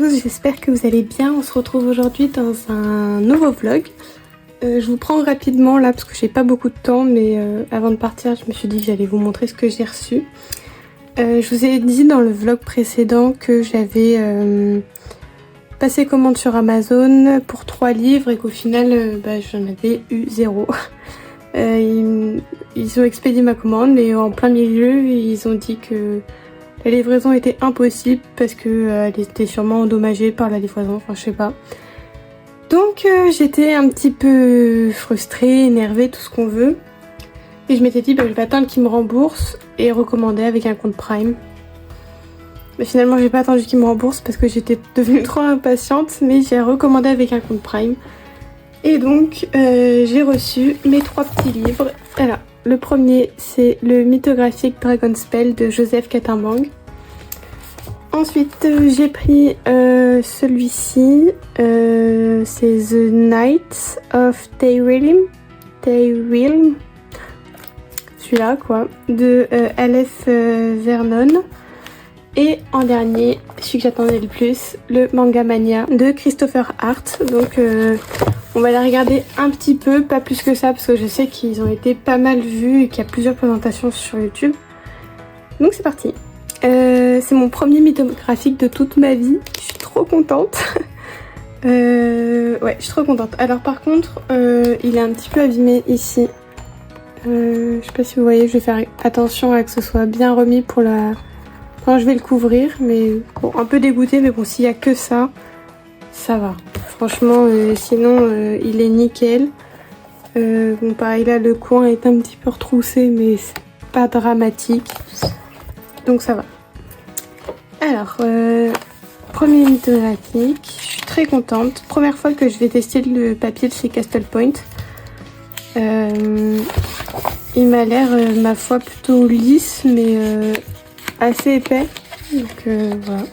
tous, j'espère que vous allez bien. On se retrouve aujourd'hui dans un nouveau vlog. Je vous prends rapidement là parce que j'ai pas beaucoup de temps, mais avant de partir je me suis dit que j'allais vous montrer ce que j'ai reçu. Je vous ai dit dans le vlog précédent que j'avais passé commande sur Amazon pour 3 livres et qu'au final j'en avais eu 0. Ils ont expédié ma commande et en plein milieu ils ont dit que la livraison était impossible parce qu'elle était sûrement endommagée par la livraison, enfin je sais pas. Donc j'étais un petit peu frustrée, énervée, tout ce qu'on veut. Et je m'étais dit je vais attendre qu'ils me remboursent et recommander avec un compte Prime. Mais finalement j'ai pas attendu qu'ils me remboursent parce que j'étais devenue trop impatiente, mais j'ai recommandé avec un compte Prime. Et donc j'ai reçu mes 3 petits livres. Alors, le premier c'est le mythographique Dragonspell de Joseph Catambangue. Ensuite j'ai pris celui-ci, c'est The Knights of Tayrilm, celui-là quoi, de Aleph Vernon. Et en dernier, celui que j'attendais le plus, le Manga Mania de Christopher Hart. Donc on va les regarder un petit peu, pas plus que ça parce que je sais qu'ils ont été pas mal vus et qu'il y a plusieurs présentations sur YouTube. Donc c'est parti. C'est mon premier mythographique de toute ma vie. Je suis trop contente. Ouais, je suis trop contente. Alors par contre, il est un petit peu abîmé ici. Je sais pas si vous voyez, je vais faire attention à que ce soit bien remis pour la... Enfin, je vais le couvrir, mais bon, un peu dégoûté, mais bon, s'il y a que ça, ça va. Franchement, sinon, il est nickel. Bon, pareil, là, le coin est un petit peu retroussé, mais c'est pas dramatique. Donc ça va. Alors, premier mythographique, je suis très contente. Première fois que je vais tester le papier de chez Castle Point. Il m'a l'air, ma foi, plutôt lisse, mais assez épais. Donc voilà.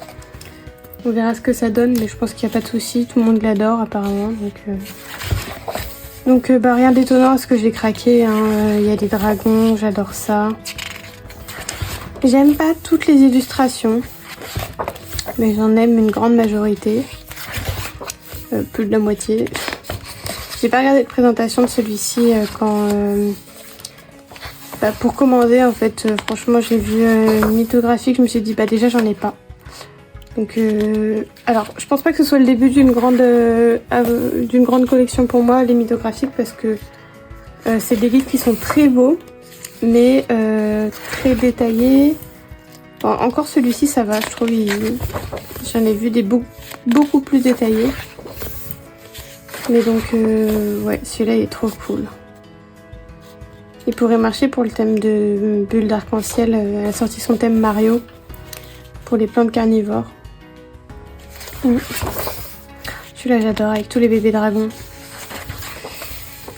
On verra ce que ça donne, mais je pense qu'il n'y a pas de souci. Tout le monde l'adore apparemment. Donc rien d'étonnant à ce que j'ai craqué. Il y a des dragons, j'adore ça. J'aime pas toutes les illustrations, mais j'en aime une grande majorité, plus de la moitié. J'ai pas regardé de présentation de celui-ci quand pour commander en fait. Franchement, j'ai vu mythographique, je me suis dit déjà j'en ai pas. Donc alors je pense pas que ce soit le début d'une grande collection pour moi les mythographiques parce que c'est des livres qui sont très beaux. Mais très détaillé. Bon, encore celui-ci ça va, je trouve. J'en ai vu des beaucoup plus détaillés. Mais donc ouais, celui-là il est trop cool. Il pourrait marcher pour le thème de Bulle d'arc-en-ciel. Elle a sorti son thème Mario pour les plantes carnivores. Celui-là j'adore avec tous les bébés dragons.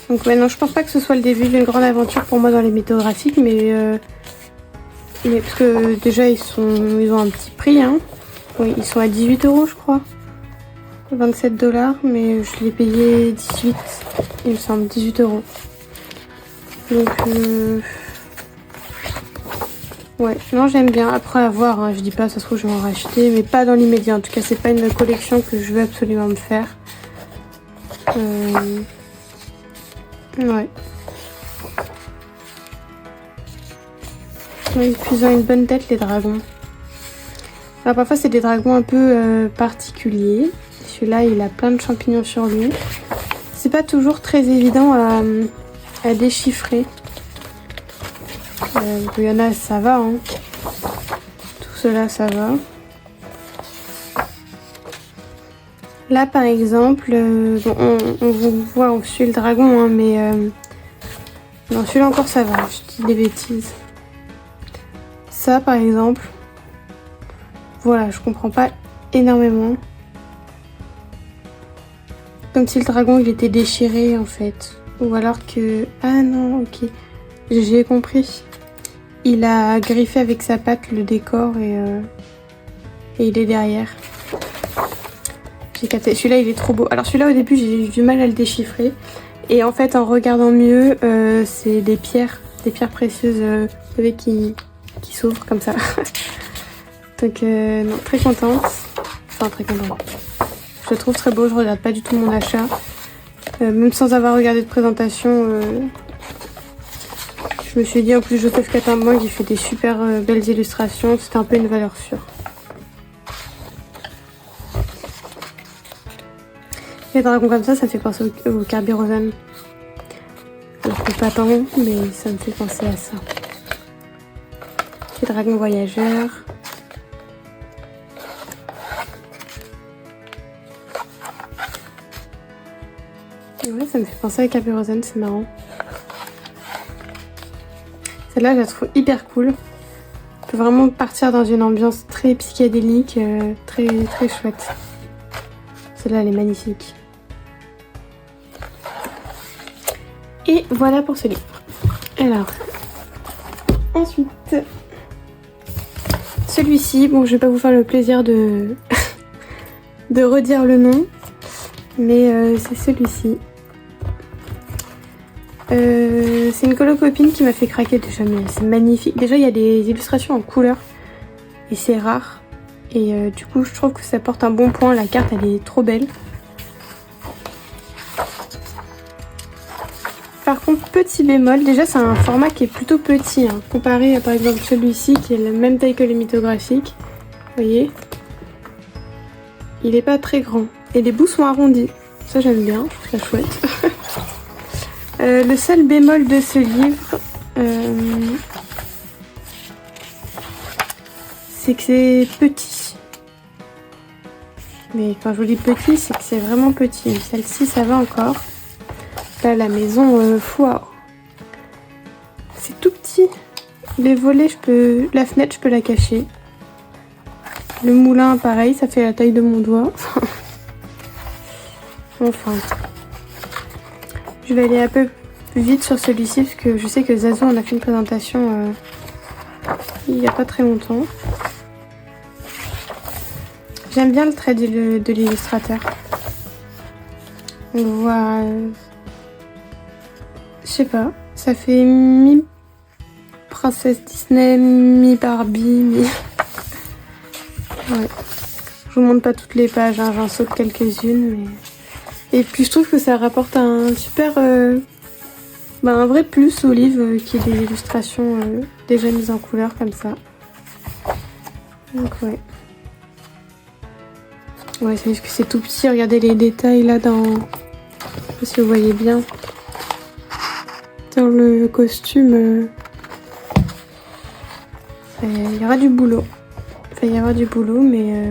Donc ouais, non, je pense pas que ce soit le début d'une grande aventure pour moi dans les mythographiques, mais parce que déjà ils ont un petit prix, hein. Oui, ils sont à 18 € je crois, 27 $, mais je l'ai payé 18, il me semble, 18 €. Donc ouais, non j'aime bien. Après à voir, hein, je dis pas, ça se trouve je vais en racheter, mais pas dans l'immédiat. En tout cas c'est pas une collection que je veux absolument me faire. Ouais. Oui, puis ils ont une bonne tête les dragons. Alors parfois c'est des dragons un peu particuliers. Celui-là il a plein de champignons sur lui. C'est pas toujours très évident à déchiffrer. Il y en a ça va, hein. Tout cela ça va. Là par exemple, bon, on vous voit, on suit le dragon, hein, mais non, celui-là encore ça va, je dis des bêtises. Ça par exemple, voilà, je comprends pas énormément. Comme si le dragon il était déchiré en fait. Ou alors que... Ah non, ok. J'ai compris. Il a griffé avec sa patte le décor et il est derrière. J'ai capté. Celui-là, il est trop beau. Alors celui-là, au début, j'ai eu du mal à le déchiffrer. Et en fait, en regardant mieux, c'est des pierres précieuses, vous savez, qui s'ouvrent comme ça. Donc, non, très contente. enfin très contente. Je le trouve très beau, je regrette pas du tout mon achat. Même sans avoir regardé de présentation, je me suis dit en plus Joseph Catambank il fait des super belles illustrations, c'était un peu une valeur sûre. Les dragons comme ça me fait penser au Kirby Rosen. Alors que pas tant, mais ça me fait penser à ça. Les dragons voyageurs. Ouais, ça me fait penser à Kirby Rosen, c'est marrant. Celle-là, je la trouve hyper cool. On peut vraiment partir dans une ambiance très psychédélique, très chouette. Celle-là, elle est magnifique. Et voilà pour ce livre. Alors, ensuite, celui-ci, bon, je vais pas vous faire le plaisir de, de redire le nom, mais c'est celui-ci. C'est une colo-copine qui m'a fait craquer déjà, mais c'est magnifique. Déjà, il y a des illustrations en couleur et c'est rare. Et du coup, je trouve que ça porte un bon point. La carte, elle est trop belle. Par contre, petit bémol, déjà c'est un format qui est plutôt petit, hein, comparé à par exemple celui-ci qui est la même taille que les mythographiques. Vous voyez, il est pas très grand. Et les bouts sont arrondis. Ça j'aime bien, je trouve ça chouette. Le seul bémol de ce livre, c'est que c'est petit. Mais quand je vous dis petit, c'est que c'est vraiment petit. Celle-ci, ça va encore. Là, la maison, foire. C'est tout petit. Les volets, la fenêtre, je peux la cacher. Le moulin, pareil, ça fait la taille de mon doigt. Enfin. Je vais aller un peu plus vite sur celui-ci parce que je sais que Zazo en a fait une présentation il n'y a pas très longtemps. J'aime bien le trait de l'illustrateur. On voit... je sais pas, ça fait mi-princesse Disney, mi-Barbie, mi... Ouais. Je vous montre pas toutes les pages, hein, j'en saute quelques-unes, mais... Et puis je trouve que ça rapporte un super... un vrai plus au livre, qui est des illustrations déjà mises en couleur comme ça. Donc ouais. Ouais, c'est juste que c'est tout petit, regardez les détails là dans... Je sais pas si vous voyez bien. Dans le costume, il y aura du boulot. Enfin, il y aura du boulot, mais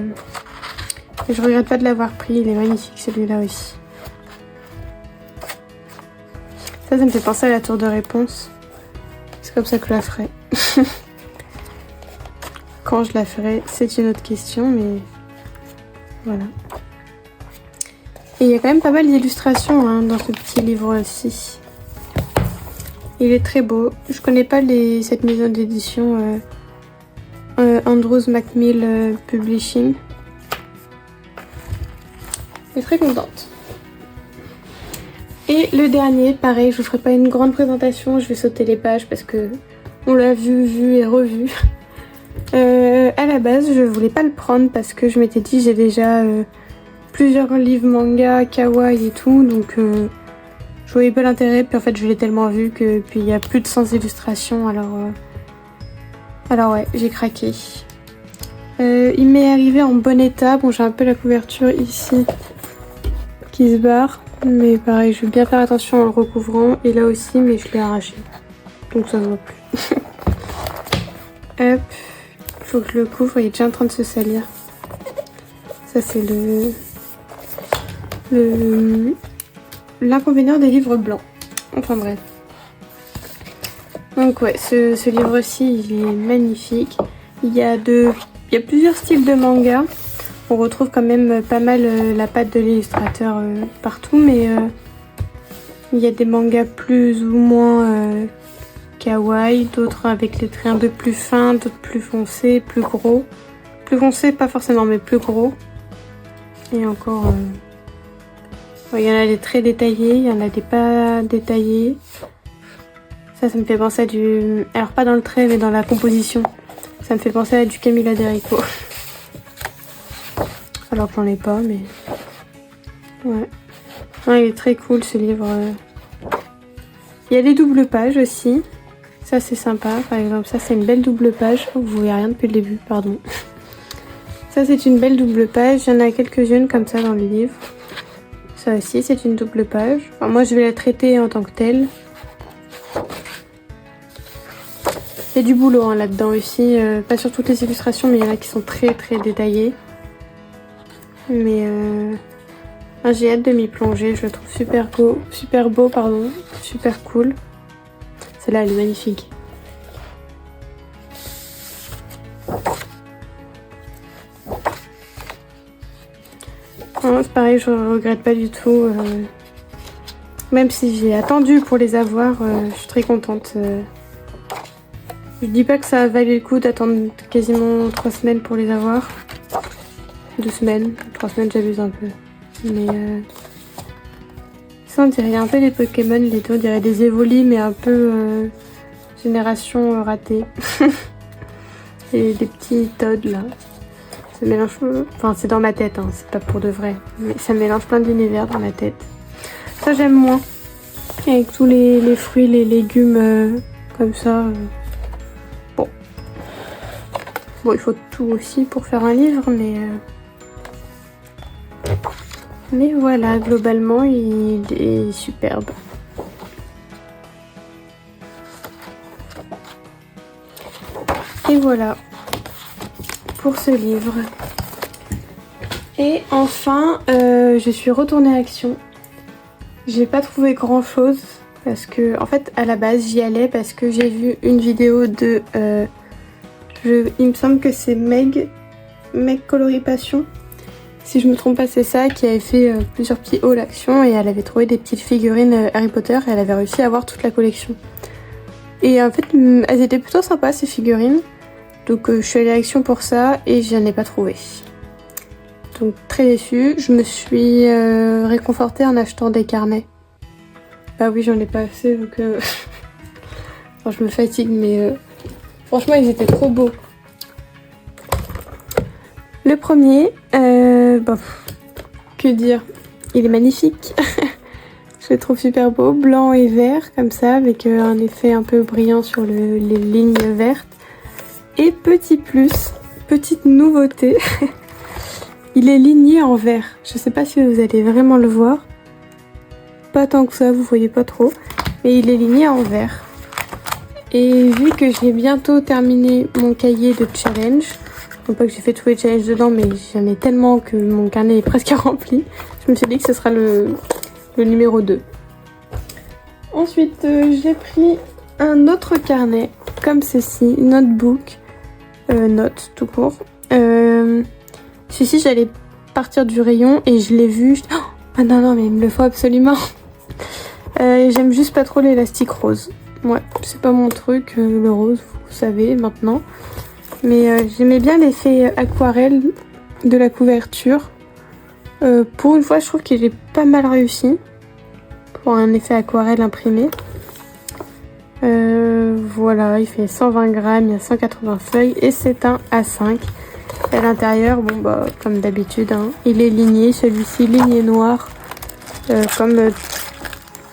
je regrette pas de l'avoir pris. Il est magnifique celui-là aussi. Ça me fait penser à la tour de réponse. C'est comme ça que je la ferai. Quand je la ferai, c'est une autre question, mais voilà. Et il y a quand même pas mal d'illustrations hein, dans ce petit livre-ci. Il est très beau. Je connais pas cette maison d'édition Andrews Macmill Publishing. Je suis très contente. Et le dernier, pareil, je vous ferai pas une grande présentation, je vais sauter les pages parce que on l'a vu et revu. À la base, je voulais pas le prendre parce que je m'étais dit j'ai déjà plusieurs livres manga, kawaii et tout, donc je voyais pas l'intérêt, puis en fait je l'ai tellement vu que puis il y a plus de 100 illustrations, alors ouais, j'ai craqué. Il m'est arrivé en bon état, bon j'ai un peu la couverture ici qui se barre, mais pareil je vais bien faire attention en le recouvrant, et là aussi mais je l'ai arraché, donc ça ne va plus. Hop, faut que je le couvre, il est déjà en train de se salir. Ça c'est l'inconvénient des livres blancs. Enfin bref. Donc ouais, ce livre-ci, il est magnifique. Il y a plusieurs styles de manga. On retrouve quand même pas mal la patte de l'illustrateur partout, mais il y a des mangas plus ou moins kawaii, d'autres avec les traits un peu plus fins, d'autres plus foncés, plus gros. Plus foncés, pas forcément, mais plus gros. Et encore... il y en a des très détaillés, il y en a des pas détaillés. Ça me fait penser à du... Alors pas dans le trait, mais dans la composition. Ça me fait penser à du Camilla Derico. Alors que j'en ai pas, mais... Ouais. Ouais, il est très cool ce livre. Il y a les doubles pages aussi. Ça c'est sympa. Par exemple, ça c'est une belle double page. Oh, vous voyez rien depuis le début, pardon. Ça c'est une belle double page. Il y en a quelques-unes comme ça dans le livre. Ça aussi c'est une double page. Enfin, moi je vais la traiter en tant que telle. Il y a du boulot hein, là-dedans aussi. Pas sur toutes les illustrations, mais il y en a qui sont très très détaillées. Mais j'ai hâte de m'y plonger. Je le trouve super beau, pardon, super cool. Celle-là elle est magnifique. C'est pareil, je regrette pas du tout. Même si j'ai attendu pour les avoir, je suis très contente. Je dis pas que ça a valu le coup d'attendre quasiment 3 semaines pour les avoir. 2 semaines, 3 semaines j'abuse un peu. Mais ça on dirait un peu des Pokémon, les deux, on dirait des Evoli mais un peu génération ratée. Et des petits Toads là. Ça mélange, enfin c'est dans ma tête, hein, c'est pas pour de vrai. Mais ça mélange plein d'univers dans ma tête. Ça j'aime moins. Avec tous les fruits, les légumes comme ça. Bon, il faut tout aussi pour faire un livre, mais voilà, globalement il est superbe. Et voilà pour ce livre. Et enfin, je suis retournée à Action. J'ai pas trouvé grand chose parce que, en fait, à la base, j'y allais parce que j'ai vu une vidéo de. Il me semble que c'est Meg Coloripassion. Si je me trompe pas, c'est ça, qui avait fait plusieurs petits hauls Action et elle avait trouvé des petites figurines Harry Potter et elle avait réussi à avoir toute la collection. Et en fait, elles étaient plutôt sympas ces figurines. Donc je suis allée à Action pour ça et je n'en ai pas trouvé. Donc très déçue. Je me suis réconfortée en achetant des carnets. Bah oui, j'en ai pas assez donc enfin, je me fatigue mais franchement ils étaient trop beaux. Le premier, que dire, il est magnifique. Je le trouve super beau, blanc et vert comme ça avec un effet un peu brillant sur les lignes vertes. Et petit plus, petite nouveauté, il est ligné en vert. Je sais pas si vous allez vraiment le voir. Pas tant que ça, vous voyez pas trop. Mais il est ligné en vert. Et vu que j'ai bientôt terminé mon cahier de challenge, non pas que j'ai fait tous les challenges dedans, mais j'en ai tellement que mon carnet est presque rempli. Je me suis dit que ce sera le numéro 2. Ensuite, j'ai pris un autre carnet, comme ceci, notebook. Note tout court. Celui-ci j'allais partir du rayon et je l'ai vu. Ah non mais il me le faut absolument. J'aime juste pas trop l'élastique rose. Ouais, c'est pas mon truc, le rose, vous savez maintenant. Mais j'aimais bien l'effet aquarelle de la couverture. Pour une fois, je trouve qu'il est pas mal réussi. Pour un effet aquarelle imprimé. Voilà, il fait 120 grammes, il y a 180 feuilles et c'est un A5. À l'intérieur, bon bah comme d'habitude, hein, il est ligné, celui-ci ligné noir, comme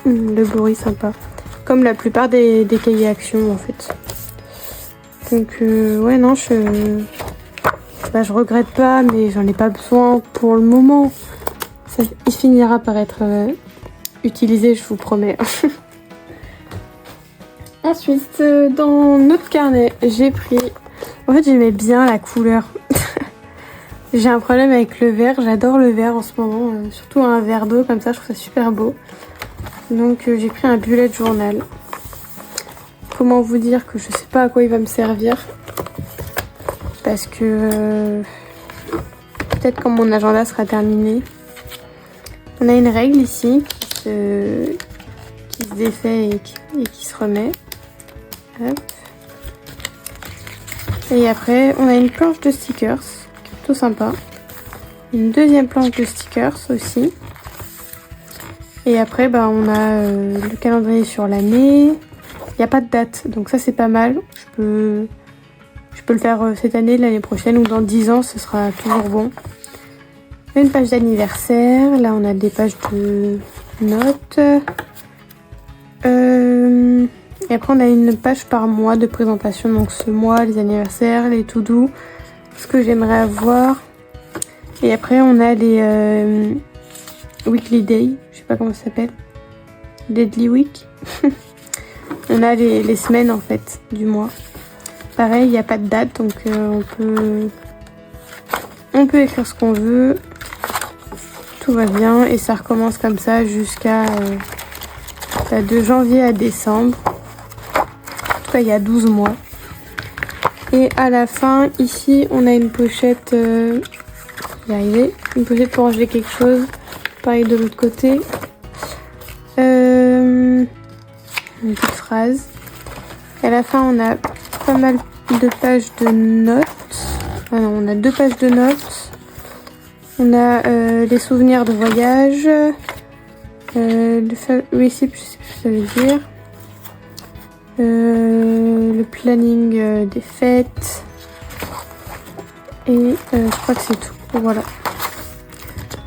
le bruit sympa, comme la plupart des cahiers Action en fait. Donc ouais non, je regrette pas, mais j'en ai pas besoin pour le moment. Il finira par être utilisé, je vous promets. Ensuite, dans notre carnet, j'ai pris... En fait, j'aimais bien la couleur. J'ai un problème avec le vert. J'adore le vert en ce moment. Surtout un verre d'eau comme ça, je trouve ça super beau. Donc, j'ai pris un bullet journal. Comment vous dire que je sais pas à quoi il va me servir. Parce que... peut-être quand mon agenda sera terminé. On a une règle ici qui se défait et qui se remet. Hop. Et après on a une planche de stickers, tout sympa. Une deuxième planche de stickers aussi. Et après bah, on a le calendrier sur l'année. Il n'y a pas de date, donc ça c'est pas mal. Je peux le faire cette année, l'année prochaine ou dans 10 ans, ce sera toujours bon. Une page d'anniversaire. Là, on a des pages de notes. Et après, on a une page par mois de présentation. Donc, ce mois, les anniversaires, les to-do, ce que j'aimerais avoir. Et après, on a les weekly day. Je sais pas comment ça s'appelle. Deadly week. On a les semaines, en fait, du mois. Pareil, il n'y a pas de date. Donc, on peut écrire ce qu'on veut. Tout va bien. Et ça recommence comme ça jusqu'à de janvier à décembre. En tout cas, il y a 12 mois. Et à la fin, ici, on a une pochette. Je vais y arriver. Une pochette pour ranger quelque chose. Pareil de l'autre côté. Une petite phrase. Et à la fin, on a pas mal de pages de notes. Ah non, on a 2 pages de notes. On a les souvenirs de voyage. Oui, je sais plus ce que ça veut dire. Le planning des fêtes. Et je crois que c'est tout. Voilà.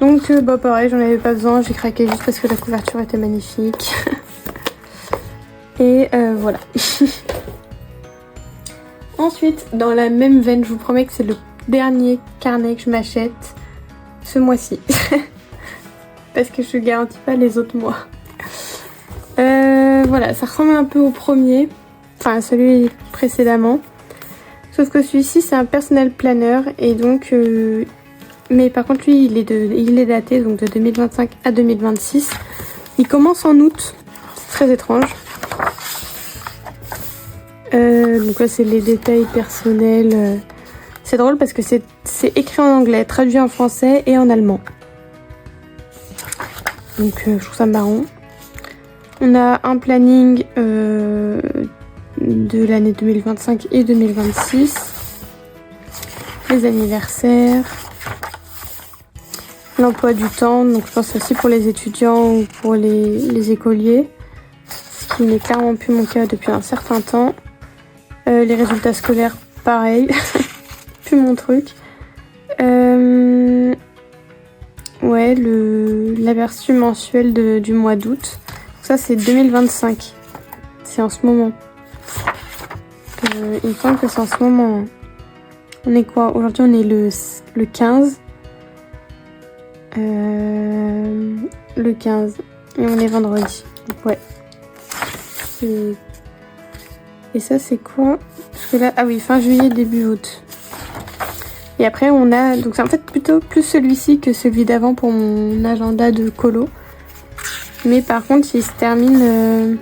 Donc bah pareil, j'en avais pas besoin. J'ai craqué juste parce que la couverture était magnifique. Et voilà. Ensuite, dans la même veine, je vous promets que c'est le dernier carnet que je m'achète ce mois-ci. Parce que je garantis pas les autres mois. Voilà, ça ressemble un peu au premier. Enfin, à celui précédemment. Sauf que celui-ci, c'est un personal planner. Et donc... mais par contre, lui, il est daté donc de 2025 à 2026. Il commence en août. C'est très étrange. Donc là, c'est les détails personnels. C'est drôle parce que c'est écrit en anglais, traduit en français et en allemand. Donc je trouve ça marrant. On a un planning de l'année 2025 et 2026. Les anniversaires. L'emploi du temps, donc je pense aussi pour les étudiants ou pour les écoliers. Ce qui n'est clairement plus mon cas depuis un certain temps. Les résultats scolaires, pareil. Plus mon truc. Ouais, l'aperçu mensuel du mois d'août. Ça, c'est 2025. C'est en ce moment. Il me semble que c'est en ce moment. On est quoi? Aujourd'hui, on est le 15. Le 15. Et on est vendredi. Donc, ouais. Et ça, c'est quoi? Parce que là, ah oui, fin juillet, début août. Et après, on a... Donc, c'est en fait plutôt plus celui-ci que celui d'avant pour mon agenda de colo. Mais par contre, il se termine...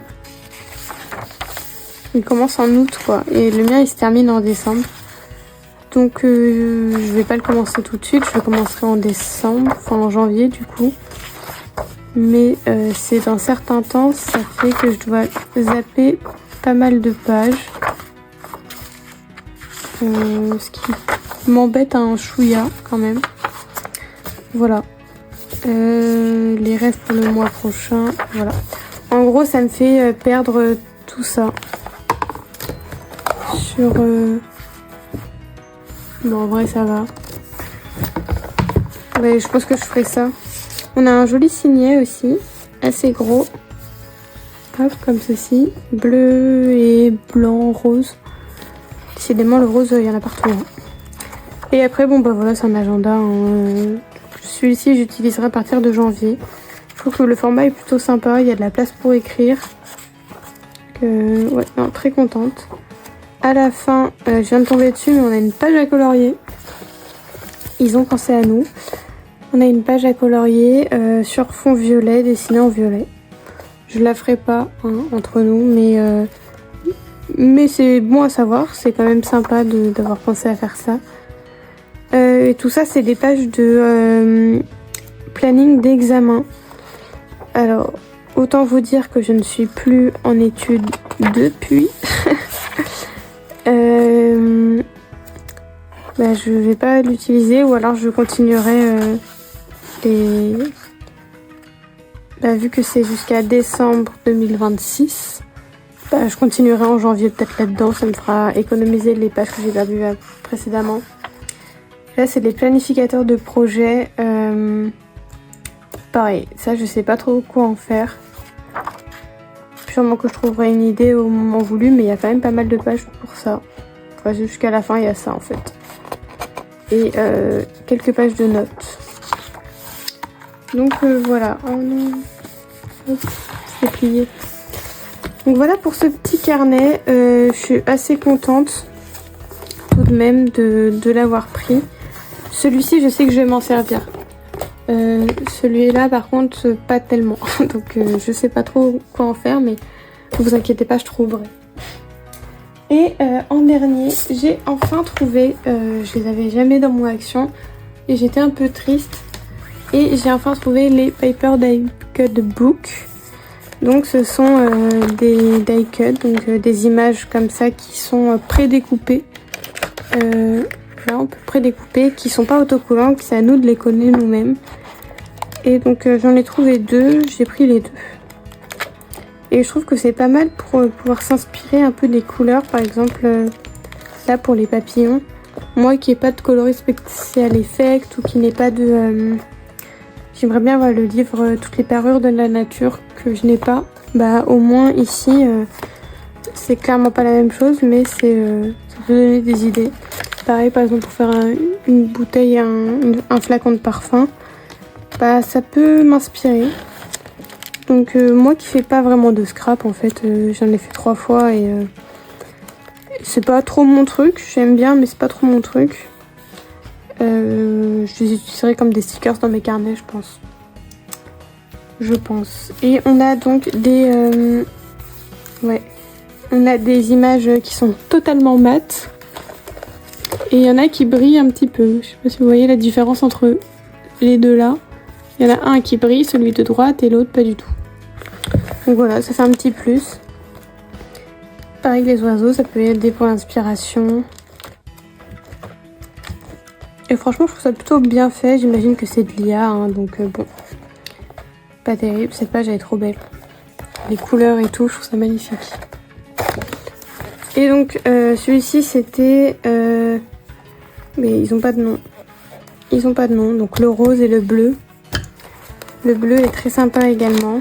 Il commence en août, quoi. Et le mien, il se termine en décembre. Donc, je vais pas le commencer tout de suite. Je le commencerai en décembre. Enfin, en janvier, du coup. Mais c'est dans certains temps, ça fait que je dois zapper pas mal de pages. Ce qui m'embête un chouïa quand même. Voilà. Les rêves pour le mois prochain. Voilà. En gros, ça me fait perdre tout ça. Sur... Bon, en vrai, ça va. Ouais, je pense que je ferai ça. On a un joli signet aussi. Assez gros. Hop, comme ceci. Bleu et blanc, rose. Décidément, le rose, il y en a partout. Hein. Et après, bon, bah voilà, c'est un agenda. Hein. Celui-ci, j'utiliserai à partir de janvier. Je trouve que le format est plutôt sympa. Il y a de la place pour écrire. Ouais, non, très contente. À la fin, je viens de tomber dessus, mais on a une page à colorier. Ils ont pensé à nous. On a une page à colorier sur fond violet, dessinée en violet. Je la ferai pas hein, entre nous, mais c'est bon à savoir. C'est quand même sympa d'avoir pensé à faire ça. Et tout ça, c'est des pages de planning d'examen. Alors, autant vous dire que je ne suis plus en études depuis. Bah, je vais pas l'utiliser ou alors je continuerai vu que c'est jusqu'à décembre 2026, bah, je continuerai en janvier peut-être là-dedans. Ça me fera économiser les pages que j'ai perdues précédemment. Là, c'est les planificateurs de projet. Pareil, ça, je sais pas trop quoi en faire. Sûrement que je trouverai une idée au moment voulu, mais il y a quand même pas mal de pages pour ça. Enfin, jusqu'à la fin, il y a ça en fait. Et quelques pages de notes. Donc voilà. Oh non. Hop, c'est plié. Donc voilà pour ce petit carnet. Je suis assez contente tout de même de l'avoir pris. Celui-ci, je sais que je vais m'en servir. Celui-là, par contre, pas tellement. Donc je sais pas trop quoi en faire, mais ne vous inquiétez pas, je trouverai. Et en dernier, j'ai enfin trouvé, je les avais jamais dans mon action et j'étais un peu triste. Et j'ai enfin trouvé les Paper Die Cut Book. Donc ce sont des die cut, donc des images comme ça qui sont prédécoupées. Là on peut prédécouper, qui sont pas autocollants, c'est à nous de les coller nous-mêmes. Et donc j'en ai trouvé deux, j'ai pris les deux. Et je trouve que c'est pas mal pour pouvoir s'inspirer un peu des couleurs, par exemple là pour les papillons. Moi qui n'ai pas de coloris spécial effect ou qui n'ai pas de... J'aimerais bien avoir le livre Toutes les parures de la nature que je n'ai pas. Bah au moins ici c'est clairement pas la même chose, mais ça peut donner des idées. Pareil par exemple pour faire une bouteille et un flacon de parfum, bah ça peut m'inspirer. Donc moi qui fais pas vraiment de scrap en fait, j'en ai fait 3 fois et c'est pas trop mon truc. J'aime bien mais c'est pas trop mon truc. Je les utiliserai comme des stickers dans mes carnets, je pense. Et on a donc des... on a des images qui sont totalement mates. Et il y en a qui brillent un petit peu. Je sais pas si vous voyez la différence entre les deux là. Il y en a un qui brille, celui de droite, et l'autre pas du tout. Donc voilà, ça fait un petit plus. Pareil que les oiseaux, ça peut aider pour l'inspiration. Et franchement, je trouve ça plutôt bien fait. J'imagine que c'est de l'IA, hein, donc bon. Pas terrible. Cette page, elle est trop belle. Les couleurs et tout, je trouve ça magnifique. Et donc, celui-ci, c'était... mais ils ont pas de nom. Ils ont pas de nom. Donc, le rose et le bleu. Le bleu est très sympa également.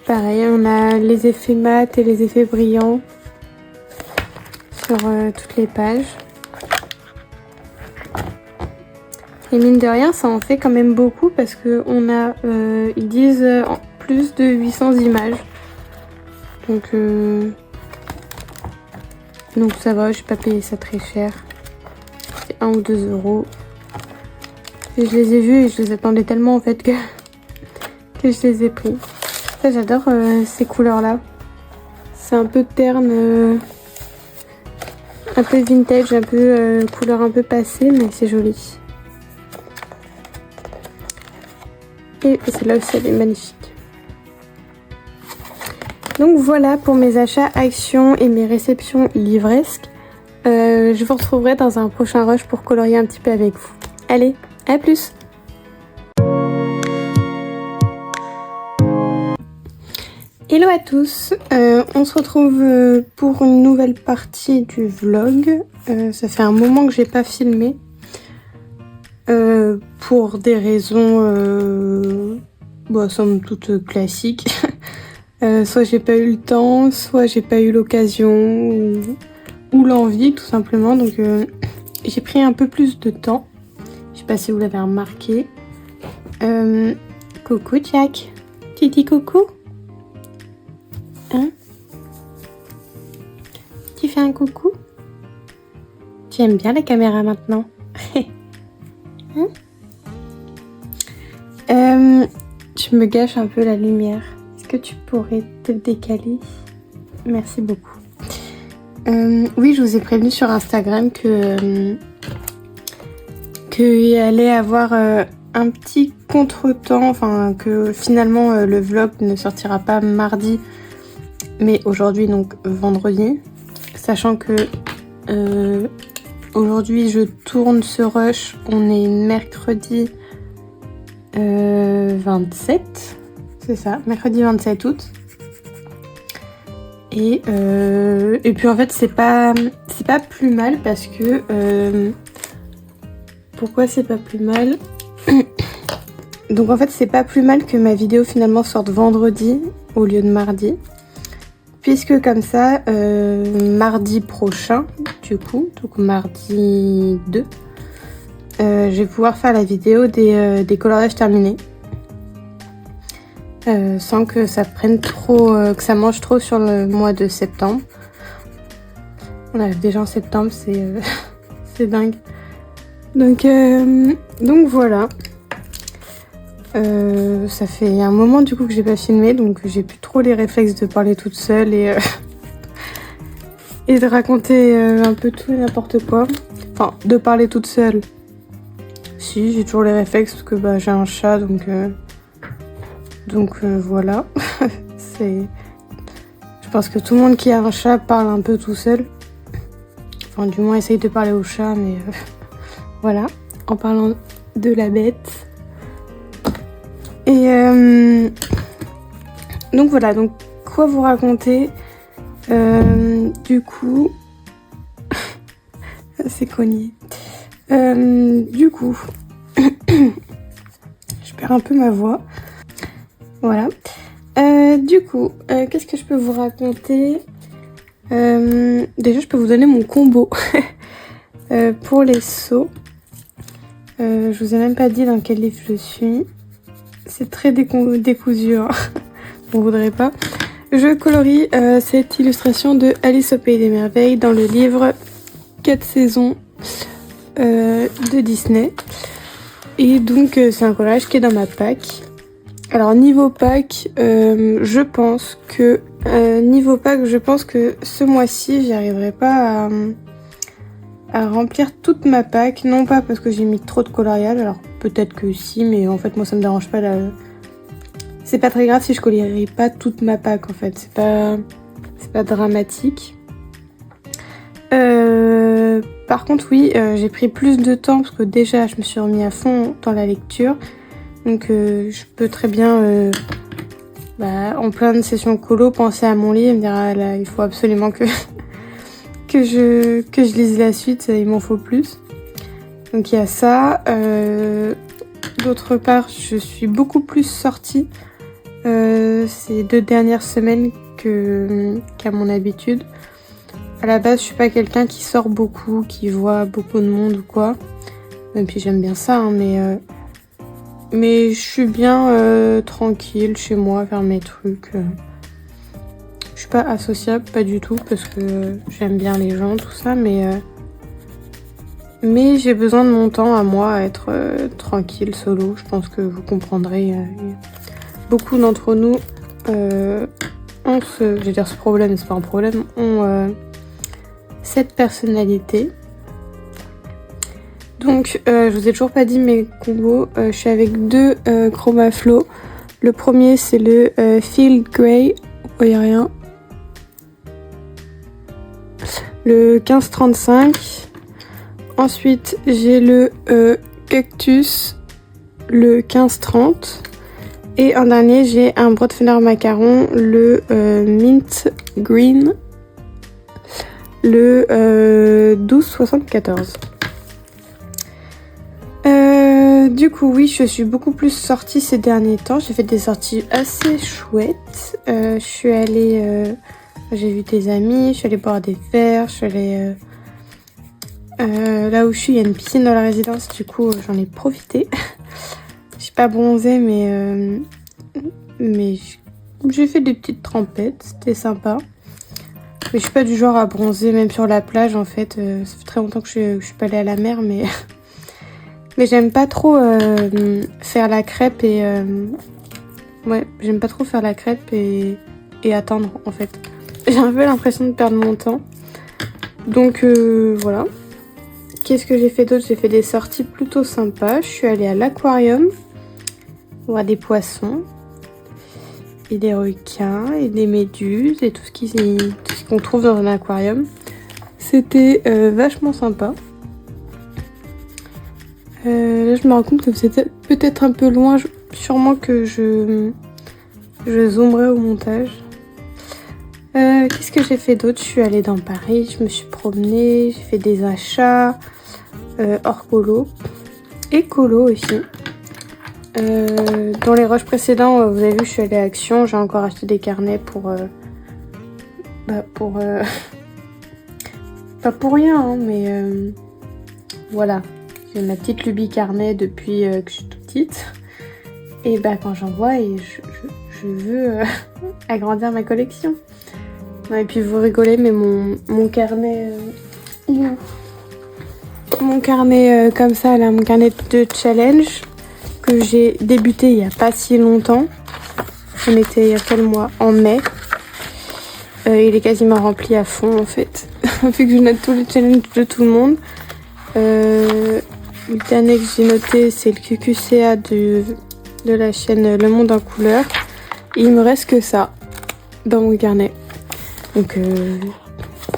Pareil, on a les effets mat et les effets brillants sur toutes les pages. Et mine de rien, ça en fait quand même beaucoup parce que on a, ils disent plus de 800 images. Donc ça va, je n'ai pas payé ça très cher. C'est 1 ou 2 euros. Et je les ai vus et je les attendais tellement en fait que je les ai pris. Ça, j'adore ces couleurs là. C'est un peu terne, un peu vintage, un peu couleur un peu passée, mais c'est joli. Et celle-là aussi, elle est magnifique. Donc voilà pour mes achats Action et mes réceptions livresques. Je vous retrouverai dans un prochain rush pour colorier un petit peu avec vous. Allez, à plus! Hello à tous, on se retrouve pour une nouvelle partie du vlog. Ça fait un moment que j'ai pas filmé. Pour des raisons somme toute classiques. Soit j'ai pas eu le temps, soit j'ai pas eu l'occasion ou l'envie tout simplement. Donc j'ai pris un peu plus de temps. Je sais pas si vous l'avez remarqué. Coucou Jack. Tu dis coucou? Hein? Tu fais un coucou? Tu aimes bien la caméra maintenant? Hein? Tu me gâches un peu la lumière. Est-ce que tu pourrais te décaler? Merci beaucoup. Oui, je vous ai prévenu sur Instagram qu'il allait avoir un petit contretemps, enfin que finalement le vlog ne sortira pas mardi, mais aujourd'hui, donc vendredi, sachant que aujourd'hui je tourne ce rush, on est mercredi 27, c'est ça, mercredi 27 août. Et puis en fait c'est pas c'est pas plus mal parce que... pourquoi c'est pas plus mal? Donc en fait c'est pas plus mal que ma vidéo finalement sorte vendredi au lieu de mardi. Puisque comme ça, mardi prochain, du coup, donc mardi 2, je vais pouvoir faire la vidéo des coloriages terminés. Sans que ça prenne trop, que ça mange trop sur le mois de septembre. On arrive déjà en septembre, c'est dingue. Donc voilà. Ça fait un moment du coup que j'ai pas filmé, donc j'ai plus trop les réflexes de parler toute seule et de raconter un peu tout et n'importe quoi. Enfin, de parler toute seule. Si, j'ai toujours les réflexes parce que bah, j'ai un chat, donc voilà. Je pense que tout le monde qui a un chat parle un peu tout seul. Enfin, du moins essaye de parler au chat, mais voilà. En parlant de la bête. Et donc voilà, donc quoi vous raconter du coup, c'est cogné. Du coup, je perds un peu ma voix. Voilà. Du coup, qu'est-ce que je peux vous raconter? Déjà, je peux vous donner mon combo pour les seaux. Je vous ai même pas dit dans quel livre je suis. C'est très décousu, hein. On voudrait pas. Je colorie cette illustration de Alice au Pays des Merveilles dans le livre 4 saisons de Disney. Et donc c'est un collage qui est dans ma pack. Alors niveau pack, je pense que ce mois-ci j'y arriverai pas à remplir toute ma pack. Non pas parce que j'ai mis trop de coloriage, alors peut-être que si, mais en fait moi ça me dérange pas. C'est pas très grave si je colorierai pas toute ma pack en fait, c'est pas dramatique. Par contre oui, j'ai pris plus de temps parce que déjà je me suis remis à fond dans la lecture. Donc je peux très bien, en pleine session colo, penser à mon livre et me dire ah là il faut absolument que je lise la suite, il m'en faut plus. Donc il y a ça. D'autre part, je suis beaucoup plus sortie ces 2 dernières semaines qu'à mon habitude. À la base, je suis pas quelqu'un qui sort beaucoup, qui voit beaucoup de monde ou quoi. Et puis j'aime bien ça, hein, mais je suis bien tranquille chez moi, faire mes trucs. Je suis pas associable, pas du tout, parce que j'aime bien les gens, tout ça, mais j'ai besoin de mon temps à moi à être tranquille, solo. Je pense que vous comprendrez. Beaucoup d'entre nous ont ce problème, c'est pas un problème, ont cette personnalité. Donc je vous ai toujours pas dit mes combos. Je suis avec 2 Chroma Flow. Le premier c'est le Field Grey, vous voyez rien. Le 1535. Ensuite j'ai le Cactus, le 1530. Et en dernier j'ai un Broadfenner Macaron, le Mint Green, le 1274. Du coup oui, je suis beaucoup plus sortie ces derniers temps. J'ai fait des sorties assez chouettes. Je suis allée, j'ai vu des amis, je suis allée boire des verres, je suis allée là où je suis, il y a une piscine dans la résidence, du coup j'en ai profité. J'ai pas bronzé, mais j'ai fait des petites trempettes, c'était sympa. Mais je suis pas du genre à bronzer même sur la plage en fait. Ça fait très longtemps que je suis pas allée à la mer, mais j'aime pas trop faire la crêpe et j'aime pas trop faire la crêpe et attendre en fait. J'ai un peu l'impression de perdre mon temps. Donc voilà. Qu'est-ce que j'ai fait d'autre? J'ai fait des sorties plutôt sympas. Je suis allée à l'aquarium voir des poissons et des requins et des méduses et tout ce qu'on trouve dans un aquarium. C'était vachement sympa. Là je me rends compte que c'était peut-être un peu loin, sûrement que je zoomerai au montage. Qu'est-ce que j'ai fait d'autre? Je suis allée dans Paris, je me suis promenée, j'ai fait des achats hors colo et colo aussi. Dans les rushs précédents, vous avez vu, je suis allée à Action, j'ai encore acheté des carnets pour pas pour rien, hein, mais voilà. J'ai ma petite lubie carnet depuis que je suis toute petite. Et quand j'en vois, et je veux agrandir ma collection. Ouais, et puis vous rigolez, mais mon carnet... mon carnet comme ça, là, mon carnet de challenge que j'ai débuté il y a pas si longtemps. On était il y a quel mois? En mai. Il est quasiment rempli à fond en fait. Vu que je note tous les challenges de tout le monde. Le dernier que j'ai noté, c'est le QQCA de la chaîne Le Monde en couleur. Et il me reste que ça dans mon carnet. Donc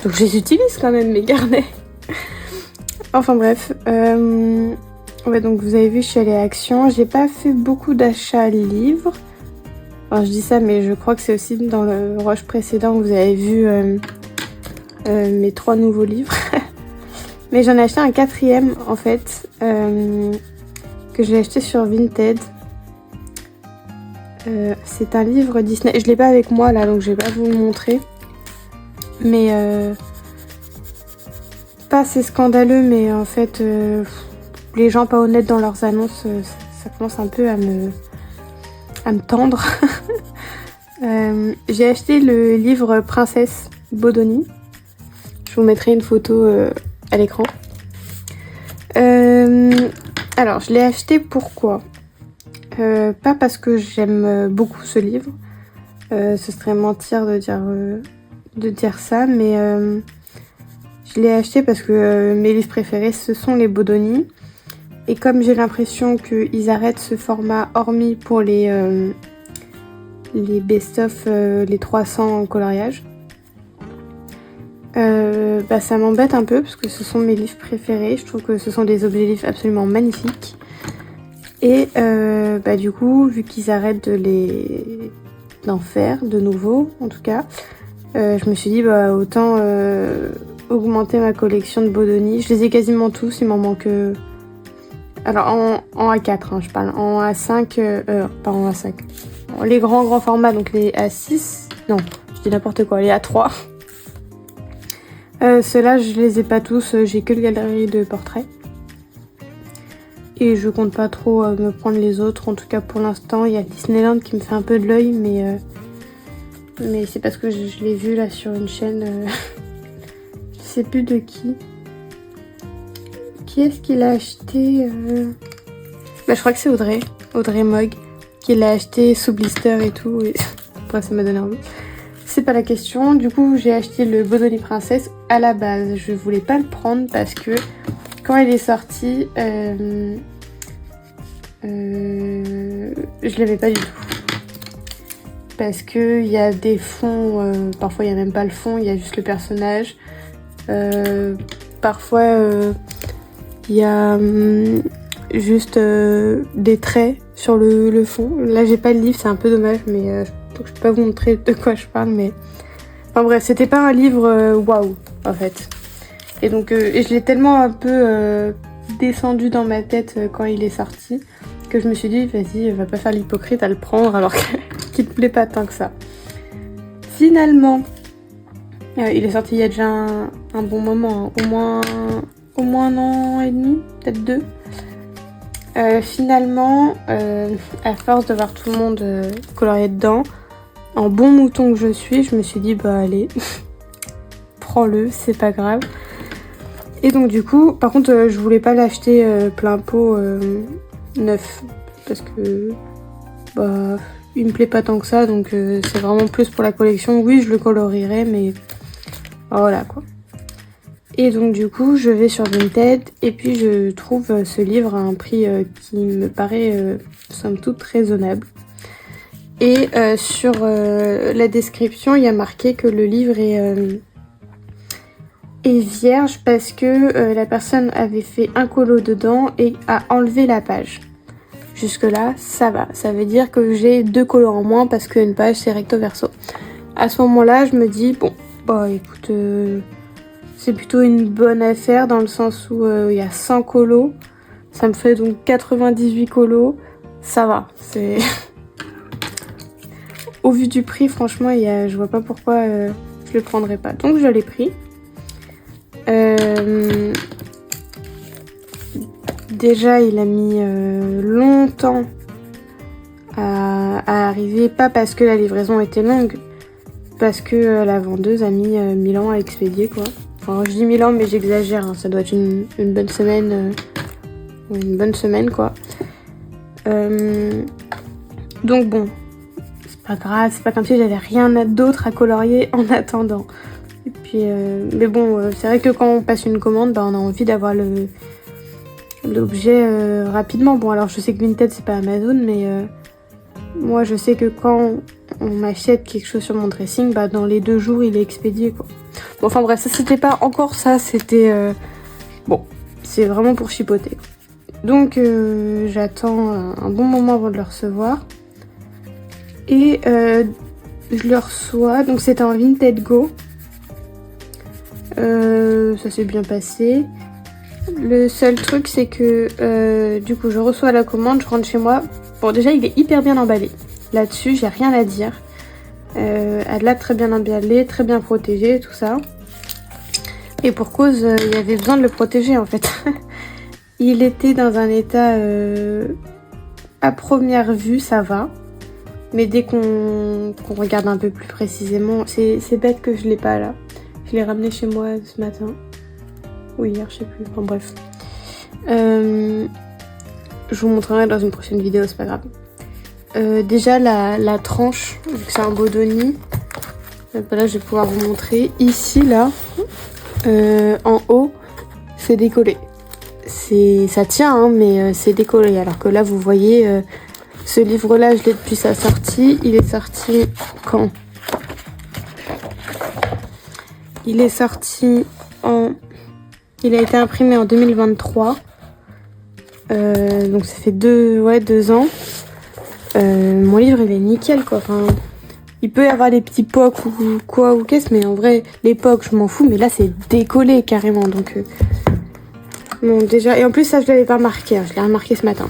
je les utilise quand même, mes carnets. Enfin bref. Ouais, donc vous avez vu, je suis allée à Action. J'ai pas fait beaucoup d'achats livres. Enfin, je dis ça, mais je crois que c'est aussi dans le rush précédent où vous avez vu mes 3 nouveaux livres. Mais j'en ai acheté un 4e en fait, que j'ai acheté sur Vinted. C'est un livre Disney. Je l'ai pas avec moi là, donc je vais pas vous le montrer. Mais pas assez scandaleux, mais en fait, les gens pas honnêtes dans leurs annonces, ça commence un peu à me tendre. J'ai acheté le livre Princesse Bodoni. Je vous mettrai une photo à l'écran. Alors, je l'ai acheté pourquoi? Pas parce que j'aime beaucoup ce livre. Ce serait mentir de dire ça, mais je l'ai acheté parce que mes livres préférés, ce sont les Bodoni. Et comme j'ai l'impression qu'ils arrêtent ce format, hormis pour les best-of, les 300 en coloriage, ça m'embête un peu parce que ce sont mes livres préférés. Je trouve que ce sont des objets livres absolument magnifiques. Et du coup, vu qu'ils arrêtent d'en faire de nouveau, en tout cas, je me suis dit autant augmenter ma collection de Bodoni. Je les ai quasiment tous, il m'en manque... Alors en A4, hein, je parle. En A5, pas en A5. Bon, les grands formats, donc les A6. Non, je dis n'importe quoi, les A3. Ceux-là, je les ai pas tous, j'ai que le galerie de portraits. Et je compte pas trop me prendre les autres. En tout cas, pour l'instant, il y a Disneyland qui me fait un peu de l'œil, mais c'est parce que je l'ai vu là sur une chaîne. Je sais plus de qui. Qui est-ce qui l'a acheté je crois que c'est Audrey Mogg, qui l'a acheté sous blister et tout. Et... Bref, ça m'a donné envie. C'est pas la question. Du coup, j'ai acheté le Bodoni Princesse à la base. Je voulais pas le prendre parce que quand il est sorti, je l'aimais pas du tout. Parce que il y a des fonds, parfois il y a même pas le fond, il y a juste le personnage. Parfois il y a juste des traits sur le fond. Là j'ai pas le livre, c'est un peu dommage, mais donc je peux pas vous montrer de quoi je parle, mais... Enfin bref, c'était pas un livre waouh, en fait. Et donc et je l'ai tellement un peu descendu dans ma tête quand il est sorti, que je me suis dit, vas-y, va pas faire l'hypocrite à le prendre alors qu'il te plaît pas tant que ça. Finalement, il est sorti il y a déjà un bon moment, hein, au moins 1 an et demi, peut-être 2. Finalement, à force de voir tout le monde colorier dedans, en bon mouton que je suis, je me suis dit, allez, prends-le, c'est pas grave. Et donc du coup, par contre, je voulais pas l'acheter plein pot neuf, parce que il me plaît pas tant que ça, donc c'est vraiment plus pour la collection. Oui, je le colorierai, mais voilà quoi. Et donc du coup, je vais sur Vinted et puis je trouve ce livre à un prix qui me paraît somme toute raisonnable. Et sur la description, il y a marqué que le livre est vierge parce que la personne avait fait un colo dedans et a enlevé la page. Jusque là, ça va. Ça veut dire que j'ai 2 colos en moins parce qu'une page c'est recto verso. à ce moment-là, je me dis, bon, bah écoute, c'est plutôt une bonne affaire dans le sens où il y a 100 colos. Ça me fait donc 98 colos. Ça va, c'est... Au vu du prix, franchement, je vois pas pourquoi je le prendrais pas. Donc je l'ai pris. Déjà, il a mis longtemps à arriver. Pas parce que la livraison était longue, parce que la vendeuse a mis 1000 ans à expédier, quoi. Enfin, je dis 1000 ans, mais j'exagère. Hein. Ça doit être une bonne semaine. Une bonne semaine, quoi. Donc bon, c'est pas grave. C'est pas comme si j'avais rien d'autre à colorier en attendant. Et puis, mais bon, c'est vrai que quand on passe une commande, bah, on a envie d'avoir l'objet rapidement. Bon, alors je sais que Vinted c'est pas Amazon, mais moi je sais que quand on m'achète quelque chose sur mon dressing, bah dans les 2 jours il est expédié, quoi. Bon, enfin bref, ça c'était pas encore ça, c'était bon, c'est vraiment pour chipoter. Donc j'attends un bon moment avant de le recevoir et je le reçois. Donc c'était en Vinted Go. Ça s'est bien passé. Le seul truc c'est que du coup je reçois la commande, je rentre chez moi. Bon, déjà il est hyper bien emballé. Là-dessus j'ai rien à dire. Elle l'a très bien emballé, très bien protégé, tout ça. Et pour cause, il y avait besoin de le protéger en fait. Il était dans un état à première vue ça va. Mais dès qu'on regarde un peu plus précisément, c'est bête que je l'ai pas là. Je l'ai ramené chez moi ce matin. Ou hier, je sais plus. Enfin bref. Je vous montrerai dans une prochaine vidéo, c'est pas grave. Déjà la tranche, vu que c'est un Bodoni. Là je vais pouvoir vous montrer. Ici là, en haut, c'est décollé. Ça tient hein, mais c'est décollé. Alors que là vous voyez, ce livre là je l'ai depuis sa sortie. Il est sorti quand? Il est sorti il a été imprimé en 2023. Donc ça fait 2 ans. Mon livre il est nickel quoi. Enfin, il peut y avoir des petits pocs ou quoi ou qu'est-ce, mais en vrai les pocs je m'en fous, mais là c'est décollé carrément. Donc bon déjà, et en plus ça je l'avais pas marqué, hein, je l'ai remarqué ce matin.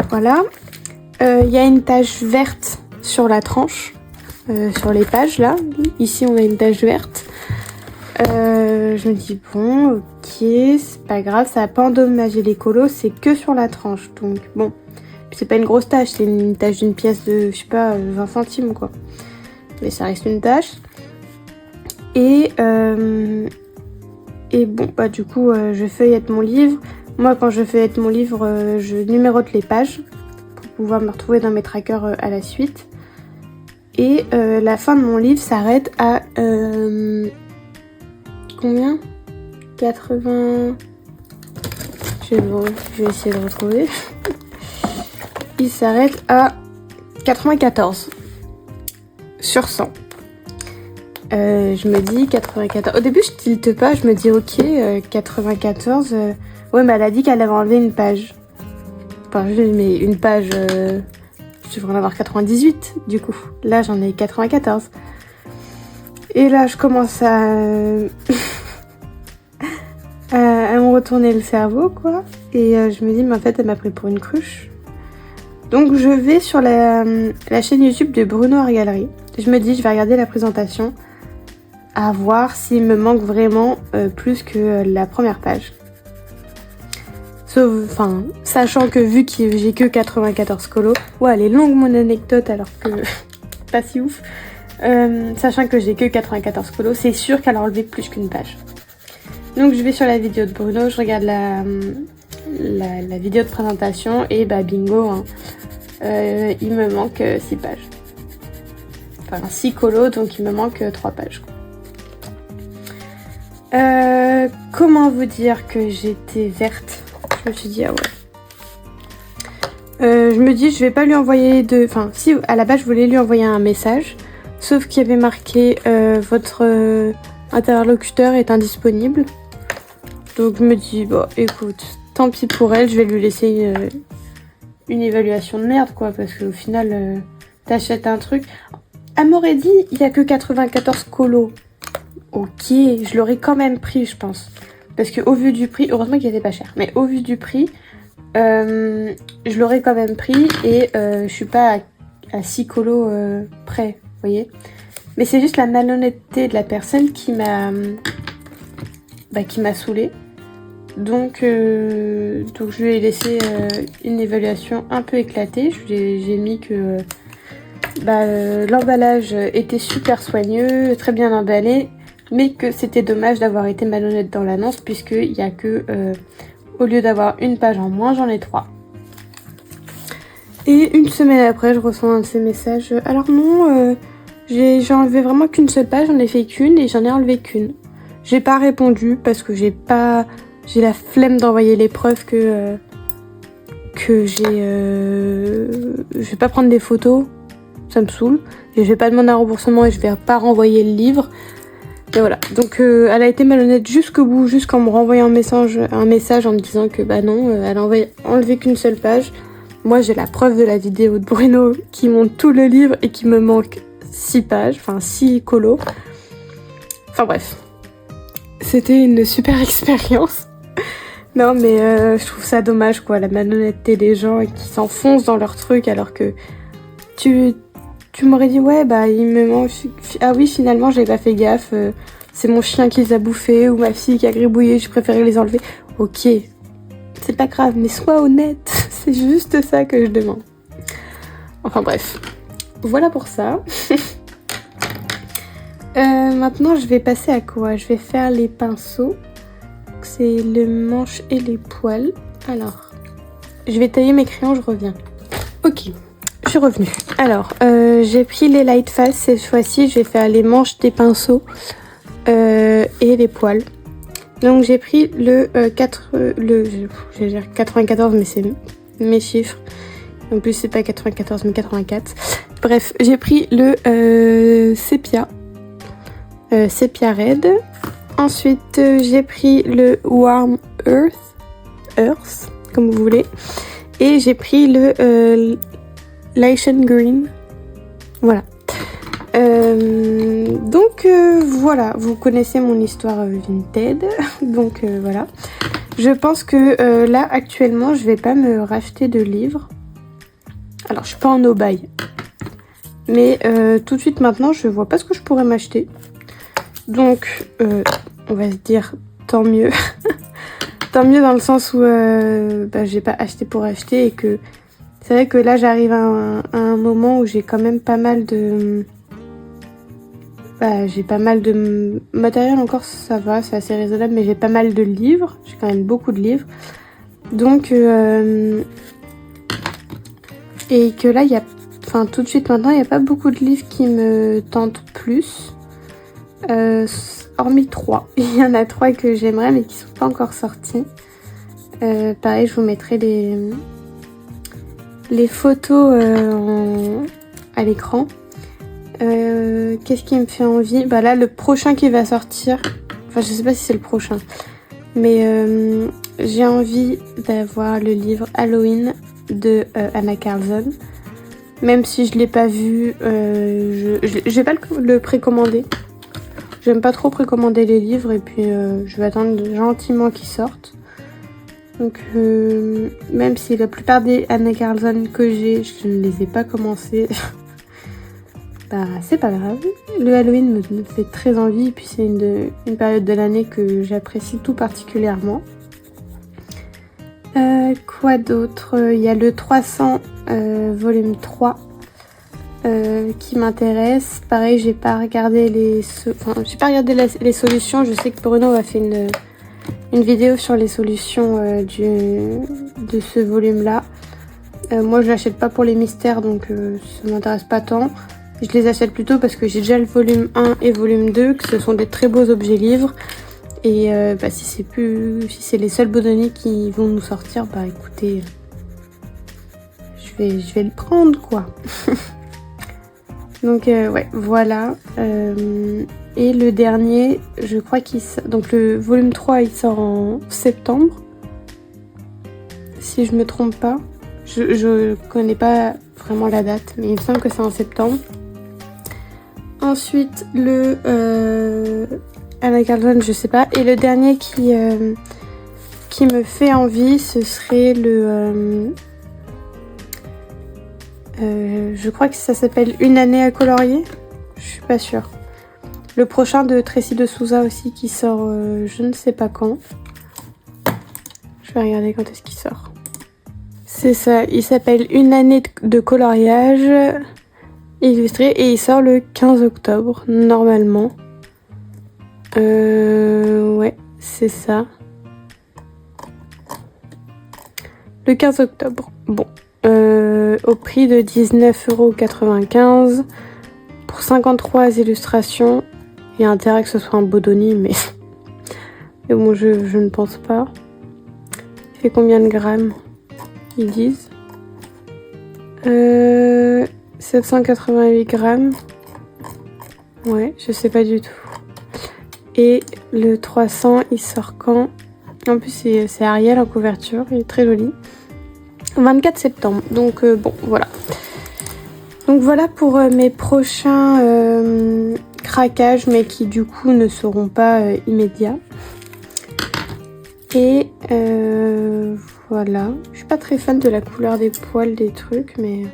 Voilà. Il y a une tache verte sur la tranche, sur les pages là. Ici on a une tache verte. Je me dis bon ok, c'est pas grave, ça a pas endommagé les colos, c'est que sur la tranche. Donc bon, c'est pas une grosse tache, c'est une tache d'une pièce de, je sais pas, 20 centimes quoi. Mais ça reste une tache. Et bon bah du coup je feuillette mon livre. Moi quand je feuillette mon livre, je numérote les pages pour pouvoir me retrouver dans mes trackers à la suite. Et la fin de mon livre s'arrête à combien? 80... Je vais essayer de retrouver. Il s'arrête à 94 sur 100. Je me dis 94. Au début, je tilte pas. Je me dis ok, 94. Ouais, mais elle a dit qu'elle avait enlevé une page. Enfin, mais une page. Je devrais en avoir 98 du coup. Là, j'en ai 94. Et là, je commence à me retourner le cerveau, quoi. Et je me dis, mais en fait, elle m'a pris pour une cruche. Donc, je vais sur la chaîne YouTube de Bruno Art Gallery. Je me dis, je vais regarder la présentation, à voir s'il me manque vraiment plus que la première page. Sauf, enfin, sachant que vu que j'ai que 94 colos, ouais, elle est longue mon anecdote, alors que pas si ouf. Sachant que j'ai que 94 colos, c'est sûr qu'elle a enlevé plus qu'une page. Donc je vais sur la vidéo de Bruno, je regarde la vidéo de présentation et bah bingo, hein. Il me manque 6 pages. Enfin 6 colos, donc il me manque 3 pages. Comment vous dire que j'étais verte? Je me suis dit ah ouais. Je me dis je vais pas lui envoyer de... Enfin si, à la base je voulais lui envoyer un message. Sauf qu'il y avait marqué votre interlocuteur est indisponible. Donc je me dis, bon écoute, tant pis pour elle, je vais lui laisser une évaluation de merde quoi. Parce qu'au final, t'achètes un truc. Elle m'aurait dit, il n'y a que 94 colos. Ok, je l'aurais quand même pris, je pense. Parce qu'au vu du prix, heureusement qu'il était pas cher, mais au vu du prix, je l'aurais quand même pris et je suis pas à 6 colos près, vous voyez. Mais c'est juste la malhonnêteté de la personne qui m'a saoulée. Donc je lui ai laissé une évaluation un peu éclatée. J'ai mis que l'emballage était super soigneux, très bien emballé, mais que c'était dommage d'avoir été malhonnête dans l'annonce puisqu'il n'y a que, au lieu d'avoir une page en moins, j'en ai 3. Et une semaine après, je reçois un de ces messages. Alors non, j'ai enlevé vraiment qu'une seule page, j'en ai fait qu'une et j'en ai enlevé qu'une. J'ai pas répondu parce que j'ai la flemme d'envoyer les preuves que je vais pas prendre des photos, ça me saoule. Et je vais pas demander un remboursement et je vais pas renvoyer le livre. Et voilà, donc elle a été malhonnête jusqu'au bout, jusqu'en me renvoyant un message en me disant que non, elle a enlevé qu'une seule page. Moi j'ai la preuve de la vidéo de Bruno qui montre tout le livre et qui me manque 6 pages, enfin 6 colos. Enfin bref, c'était une super expérience. Non mais je trouve ça dommage quoi, la malhonnêteté des gens et qui s'enfoncent dans leur truc alors que tu m'aurais dit ouais il me manque, ah oui finalement j'ai pas fait gaffe, c'est mon chien qui les a bouffés ou ma fille qui a gribouillé, j'ai préféré les enlever. Ok, c'est pas grave mais sois honnête, c'est juste ça que je demande. Enfin bref, voilà pour ça. Maintenant je vais passer à quoi? Je vais faire les pinceaux. C'est le manche et les poils. Alors, je vais tailler mes crayons, je reviens. Ok, je suis revenue. Alors, j'ai pris les Light Fast cette fois-ci. Je vais faire les manches des pinceaux et les poils. Donc j'ai pris je vais dire 94, mais c'est mes chiffres. En plus, c'est pas 94, mais 84. Bref, j'ai pris le Sepia Red. Ensuite, j'ai pris le Warm Earth, comme vous voulez. Et j'ai pris le Lycian Green. Voilà. Donc, voilà. Vous connaissez mon histoire Vinted. Donc, voilà. Je pense que là, actuellement, je vais pas me racheter de livres. Alors, je suis pas en no-buy. Mais tout de suite, maintenant, je vois pas ce que je pourrais m'acheter. Donc, on va se dire tant mieux. Tant mieux dans le sens où j'ai pas acheté pour acheter et que c'est vrai que là j'arrive à un moment où j'ai quand même pas mal de... j'ai pas mal de matériel encore, ça va, c'est assez raisonnable, mais j'ai pas mal de livres. J'ai quand même beaucoup de livres. Donc, et que là, tout de suite maintenant, il n'y a pas beaucoup de livres qui me tentent plus. Hormis 3. Il y en a 3 que j'aimerais mais qui sont pas encore sortis. Pareil, je vous mettrai les photos à l'écran. Qu'est-ce qui me fait envie? Là, le prochain qui va sortir, enfin je sais pas si c'est le prochain, mais j'ai envie d'avoir le livre Halloween de Anna Carlson. Même si je l'ai pas vu, je vais pas le précommander. J'aime pas trop précommander les livres et puis je vais attendre gentiment qu'ils sortent. Donc même si la plupart des Anna Carlson que j'ai, je ne les ai pas commencés, c'est pas grave. Le Halloween me fait très envie et puis c'est une période de l'année que j'apprécie tout particulièrement. Quoi d'autre? Il y a le 300 volume 3 qui m'intéresse. Pareil, j'ai pas regardé les solutions. Je sais que Bruno a fait une vidéo sur les solutions de ce volume là. Moi je l'achète pas pour les mystères, donc ça m'intéresse pas tant. Je les achète plutôt parce que j'ai déjà le volume 1 et volume 2, que ce sont des très beaux objets livres. Et si c'est les seuls bonhommes qui vont nous sortir, écoutez, je vais le prendre quoi. Donc ouais, voilà. Et le dernier, je crois donc le volume 3 il sort en septembre. Si je me trompe pas. Je connais pas vraiment la date, mais il me semble que c'est en septembre. ensuite le Anna Carlton, je sais pas. Et le dernier qui me fait envie, ce serait le... je crois que ça s'appelle Une année à colorier. Je suis pas sûre. Le prochain de Tracy de Souza aussi qui sort je ne sais pas quand. Je vais regarder quand est-ce qu'il sort. C'est ça, il s'appelle Une année de coloriage illustré et il sort le 15 octobre normalement. Ouais, c'est ça. Le 15 octobre. Bon. Au prix de 19,95 € pour 53 illustrations. Il y a intérêt que ce soit un Bodoni, mais bon, je ne pense pas. Il fait combien de grammes? Ils disent 788 grammes. Ouais, je sais pas du tout. Et le 300, il sort quand? En plus, c'est Ariel en couverture, il est très joli. 24 septembre, donc bon, voilà. Donc voilà pour mes prochains craquages, mais qui du coup ne seront pas immédiats. Et voilà. Je suis pas très fan de la couleur des poils des trucs, mais...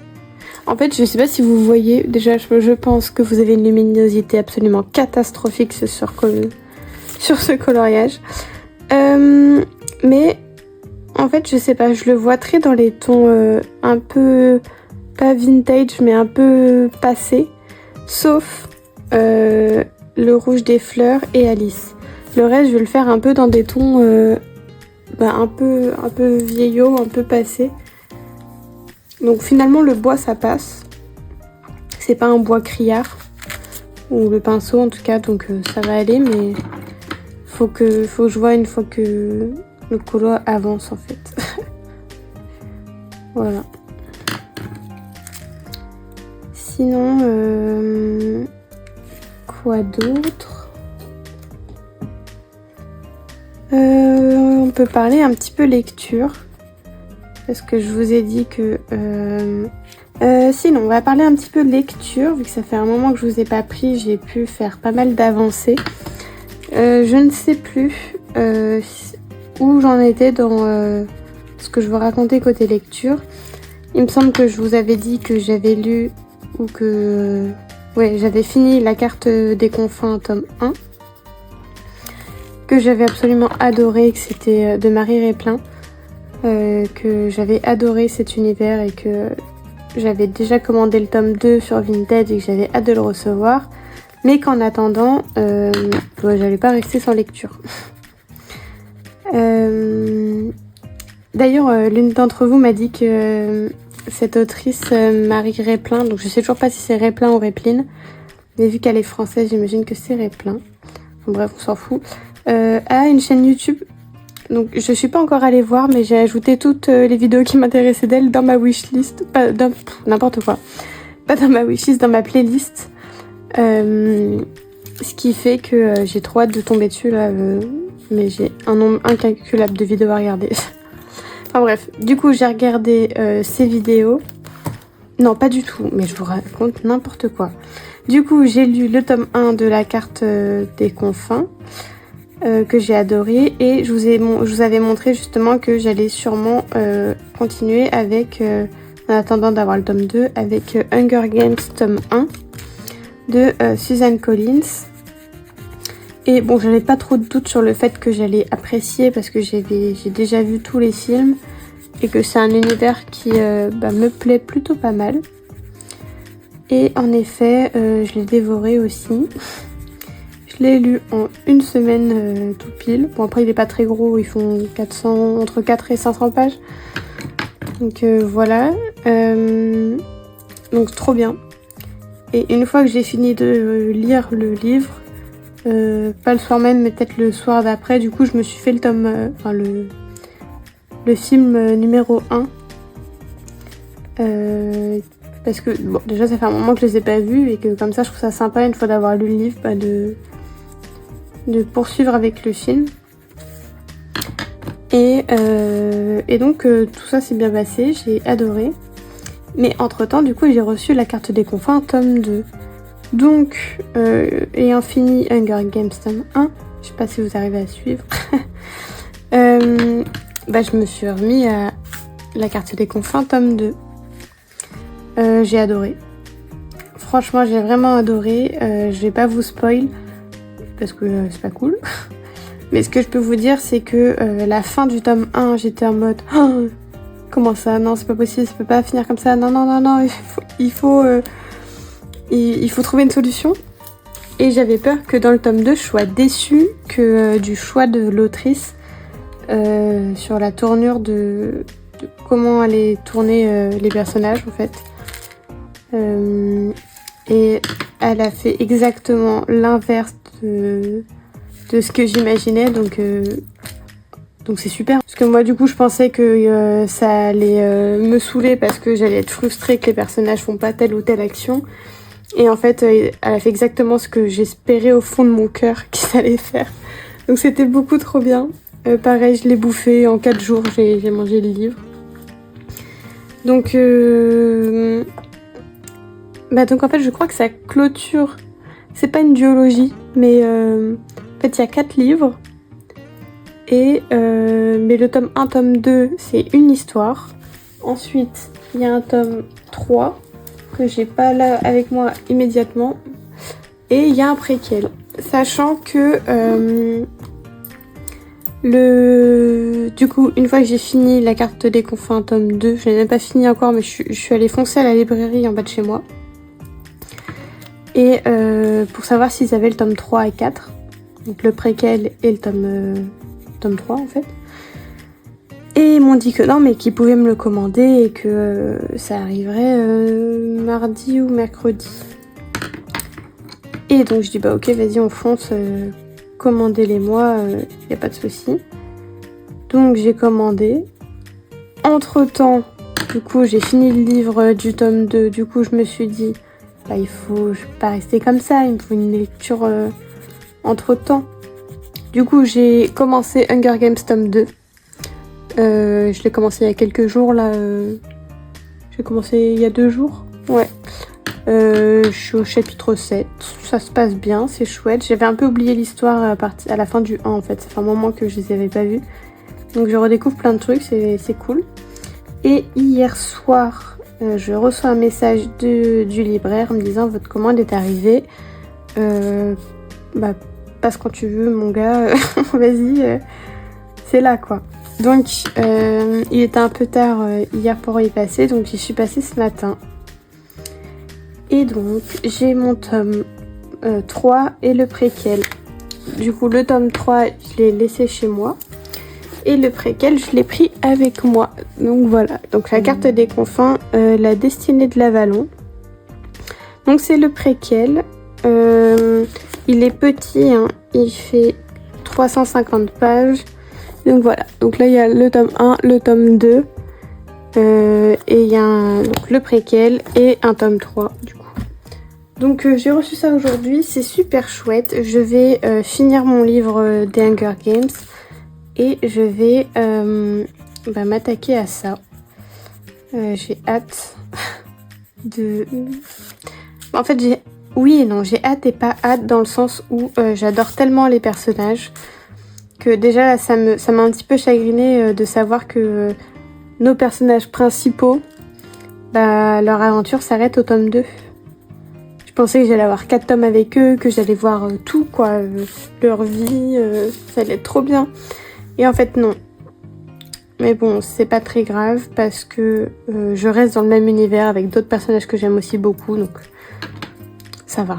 En fait, je sais pas si vous voyez, déjà je pense que vous avez une luminosité absolument catastrophique sur ce coloriage. Mais en fait, je sais pas, je le vois très dans les tons un peu, pas vintage, mais un peu passé. Sauf le rouge des fleurs et Alice. Le reste, je vais le faire un peu dans des tons un peu vieillot, un peu passé. Donc finalement le bois ça passe. C'est pas un bois criard. Ou le pinceau en tout cas, donc ça va aller, mais faut que je vois une fois que le colo avance en fait. Voilà. Sinon, quoi d'autre? On peut parler un petit peu lecture. Parce que je vous ai dit que... sinon, on va parler un petit peu lecture. Vu que ça fait un moment que je vous ai pas pris, j'ai pu faire pas mal d'avancées. Je ne sais plus où j'en étais dans ce que je vous racontais côté lecture. Il me semble que je vous avais dit que j'avais lu ou que... ouais, j'avais fini La carte des confins, tome 1. Que j'avais absolument adoré, que c'était de Marie Réplin. Que j'avais adoré cet univers et que j'avais déjà commandé le tome 2 sur Vinted et que j'avais hâte de le recevoir. Mais qu'en attendant, j'allais pas rester sans lecture. D'ailleurs, l'une d'entre vous m'a dit que cette autrice, Marie Réplin, donc je sais toujours pas si c'est Réplin ou Répline, mais vu qu'elle est française, j'imagine que c'est Réplin. Enfin, bref, on s'en fout. A une chaîne YouTube. Donc je suis pas encore allée voir, mais j'ai ajouté toutes les vidéos qui m'intéressaient d'elle dans ma wishlist. Pas dans... n'importe quoi. Pas dans ma wishlist, dans ma playlist. Ce qui fait que j'ai trop hâte de tomber dessus là. Mais j'ai un nombre incalculable de vidéos à regarder. Enfin bref, du coup j'ai regardé ces vidéos. Non, pas du tout, mais je vous raconte n'importe quoi. Du coup j'ai lu le tome 1 de La carte des confins. Que j'ai adoré et je vous avais montré justement que j'allais sûrement continuer avec, en attendant d'avoir le tome 2, avec Hunger Games tome 1 de Suzanne Collins. Et bon, j'avais pas trop de doutes sur le fait que j'allais apprécier parce que j'ai déjà vu tous les films et que c'est un univers qui me plaît plutôt pas mal. Et en effet, je l'ai dévoré aussi. Je l'ai lu en une semaine tout pile. Bon après il est pas très gros, ils font entre 4 et 500 pages. Donc voilà. Donc trop bien. Et une fois que j'ai fini de lire le livre, pas le soir même mais peut-être le soir d'après, du coup je me suis fait le tome, le film numéro 1. Parce que bon déjà ça fait un moment que je les ai pas vus et que comme ça je trouve ça sympa une fois d'avoir lu le livre de poursuivre avec le film. Et donc tout ça s'est bien passé, j'ai adoré. Mais entre temps du coup j'ai reçu La carte des confins tome 2. Donc, ayant fini Hunger Games tome 1, je sais pas si vous arrivez à suivre, je me suis remis à La Carte des Confins tome 2. J'ai adoré. Franchement, j'ai vraiment adoré. Je vais pas vous spoil, parce que c'est pas cool. Mais ce que je peux vous dire, c'est que la fin du tome 1, j'étais en mode... Oh, comment ça? Non, c'est pas possible, ça peut pas finir comme ça. Non, non, non, non, il faut trouver une solution. Et j'avais peur que dans le tome 2, je sois déçue du choix de l'autrice sur la tournure de comment allait tourner les personnages, en fait. Et elle a fait exactement l'inverse de ce que j'imaginais, donc c'est super. Parce que moi du coup je pensais que ça allait me saouler parce que j'allais être frustrée que les personnages font pas telle ou telle action. Et en fait elle a fait exactement ce que j'espérais au fond de mon cœur qu'ils allaient faire. Donc c'était beaucoup trop bien. Pareil, je l'ai bouffé en 4 jours, j'ai mangé le livre. Donc donc en fait je crois que ça clôture, c'est pas une duologie, mais en fait il y a 4 livres. Et mais le tome 1, tome 2, c'est une histoire. Ensuite, il y a un tome 3 que j'ai pas là avec moi immédiatement. Et il y a un préquel. Sachant que du coup, une fois que j'ai fini La Carte des Confins tome 2, je l'ai même pas fini encore, mais je suis allée foncer à la librairie en bas de chez moi. Et pour savoir s'ils avaient le tome 3 et 4. Donc le préquel et le tome 3 en fait. Et ils m'ont dit que non, mais qu'ils pouvaient me le commander et que ça arriverait mardi ou mercredi. Et donc je dis bah ok, vas-y on fonce, commandez-les-moi, y a pas de souci. Donc j'ai commandé. Entre temps, du coup j'ai fini le livre du tome 2, du coup je me suis dit bah je vais pas rester comme ça, il me faut une lecture entre temps. Du coup, j'ai commencé Hunger Games tome 2. Je l'ai commencé il y a quelques jours, là. J'ai commencé il y a 2 jours. Ouais. Je suis au chapitre 7. Ça se passe bien, c'est chouette. J'avais un peu oublié l'histoire à la fin du 1, en fait. Ça fait un moment que je les avais pas vus. Donc je redécouvre plein de trucs, c'est cool. Et hier soir, je reçois un message du libraire me disant « Votre commande est arrivée. Passe quand tu veux, mon gars. Vas-y, c'est là, quoi. » Donc, il était un peu tard hier pour y passer, donc j'y suis passée ce matin. Et donc, j'ai mon tome 3 et le préquel. Du coup, le tome 3, je l'ai laissé chez moi. Et le préquel, je l'ai pris avec moi. Donc voilà. Donc, La Carte des Confins, La Destinée de l'Avalon. Donc, c'est le préquel. Il est petit, hein. Il fait 350 pages. Donc voilà. Donc là, il y a le tome 1, le tome 2. Et il y a donc, le préquel et un tome 3, du coup. Donc j'ai reçu ça aujourd'hui. C'est super chouette. Je vais finir mon livre des Hunger Games. Et je vais m'attaquer à ça. J'ai hâte de... En fait, oui et non, j'ai hâte et pas hâte dans le sens où j'adore tellement les personnages que déjà là, ça m'a un petit peu chagrinée de savoir que nos personnages principaux, leur aventure s'arrête au tome 2. Je pensais que j'allais avoir 4 tomes avec eux, que j'allais voir tout, quoi, leur vie, ça allait être trop bien. Et en fait, non. Mais bon, c'est pas très grave parce que je reste dans le même univers avec d'autres personnages que j'aime aussi beaucoup, donc ça va.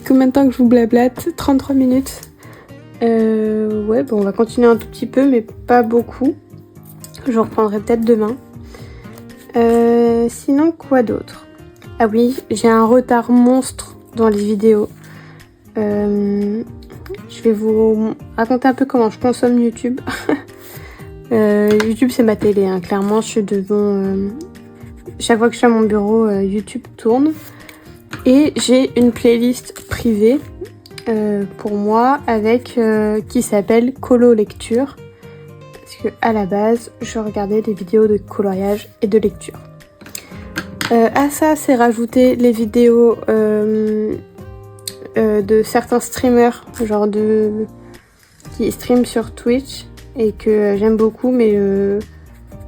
Combien de temps que je vous blablate? 33 minutes. Ouais, bon, on va continuer un tout petit peu, mais pas beaucoup. Je reprendrai peut-être demain. Sinon, quoi d'autre? Ah oui, j'ai un retard monstre dans les vidéos. Je vais vous raconter un peu comment je consomme YouTube. YouTube, c'est ma télé, hein. Clairement, je suis devant... chaque fois que je suis à mon bureau, YouTube tourne. Et j'ai une playlist privée pour moi avec qui s'appelle Colo Lecture. Parce que à la base, je regardais des vidéos de coloriage et de lecture. À ça, c'est rajouter les vidéos de certains streamers, genre qui streament sur Twitch et que j'aime beaucoup, mais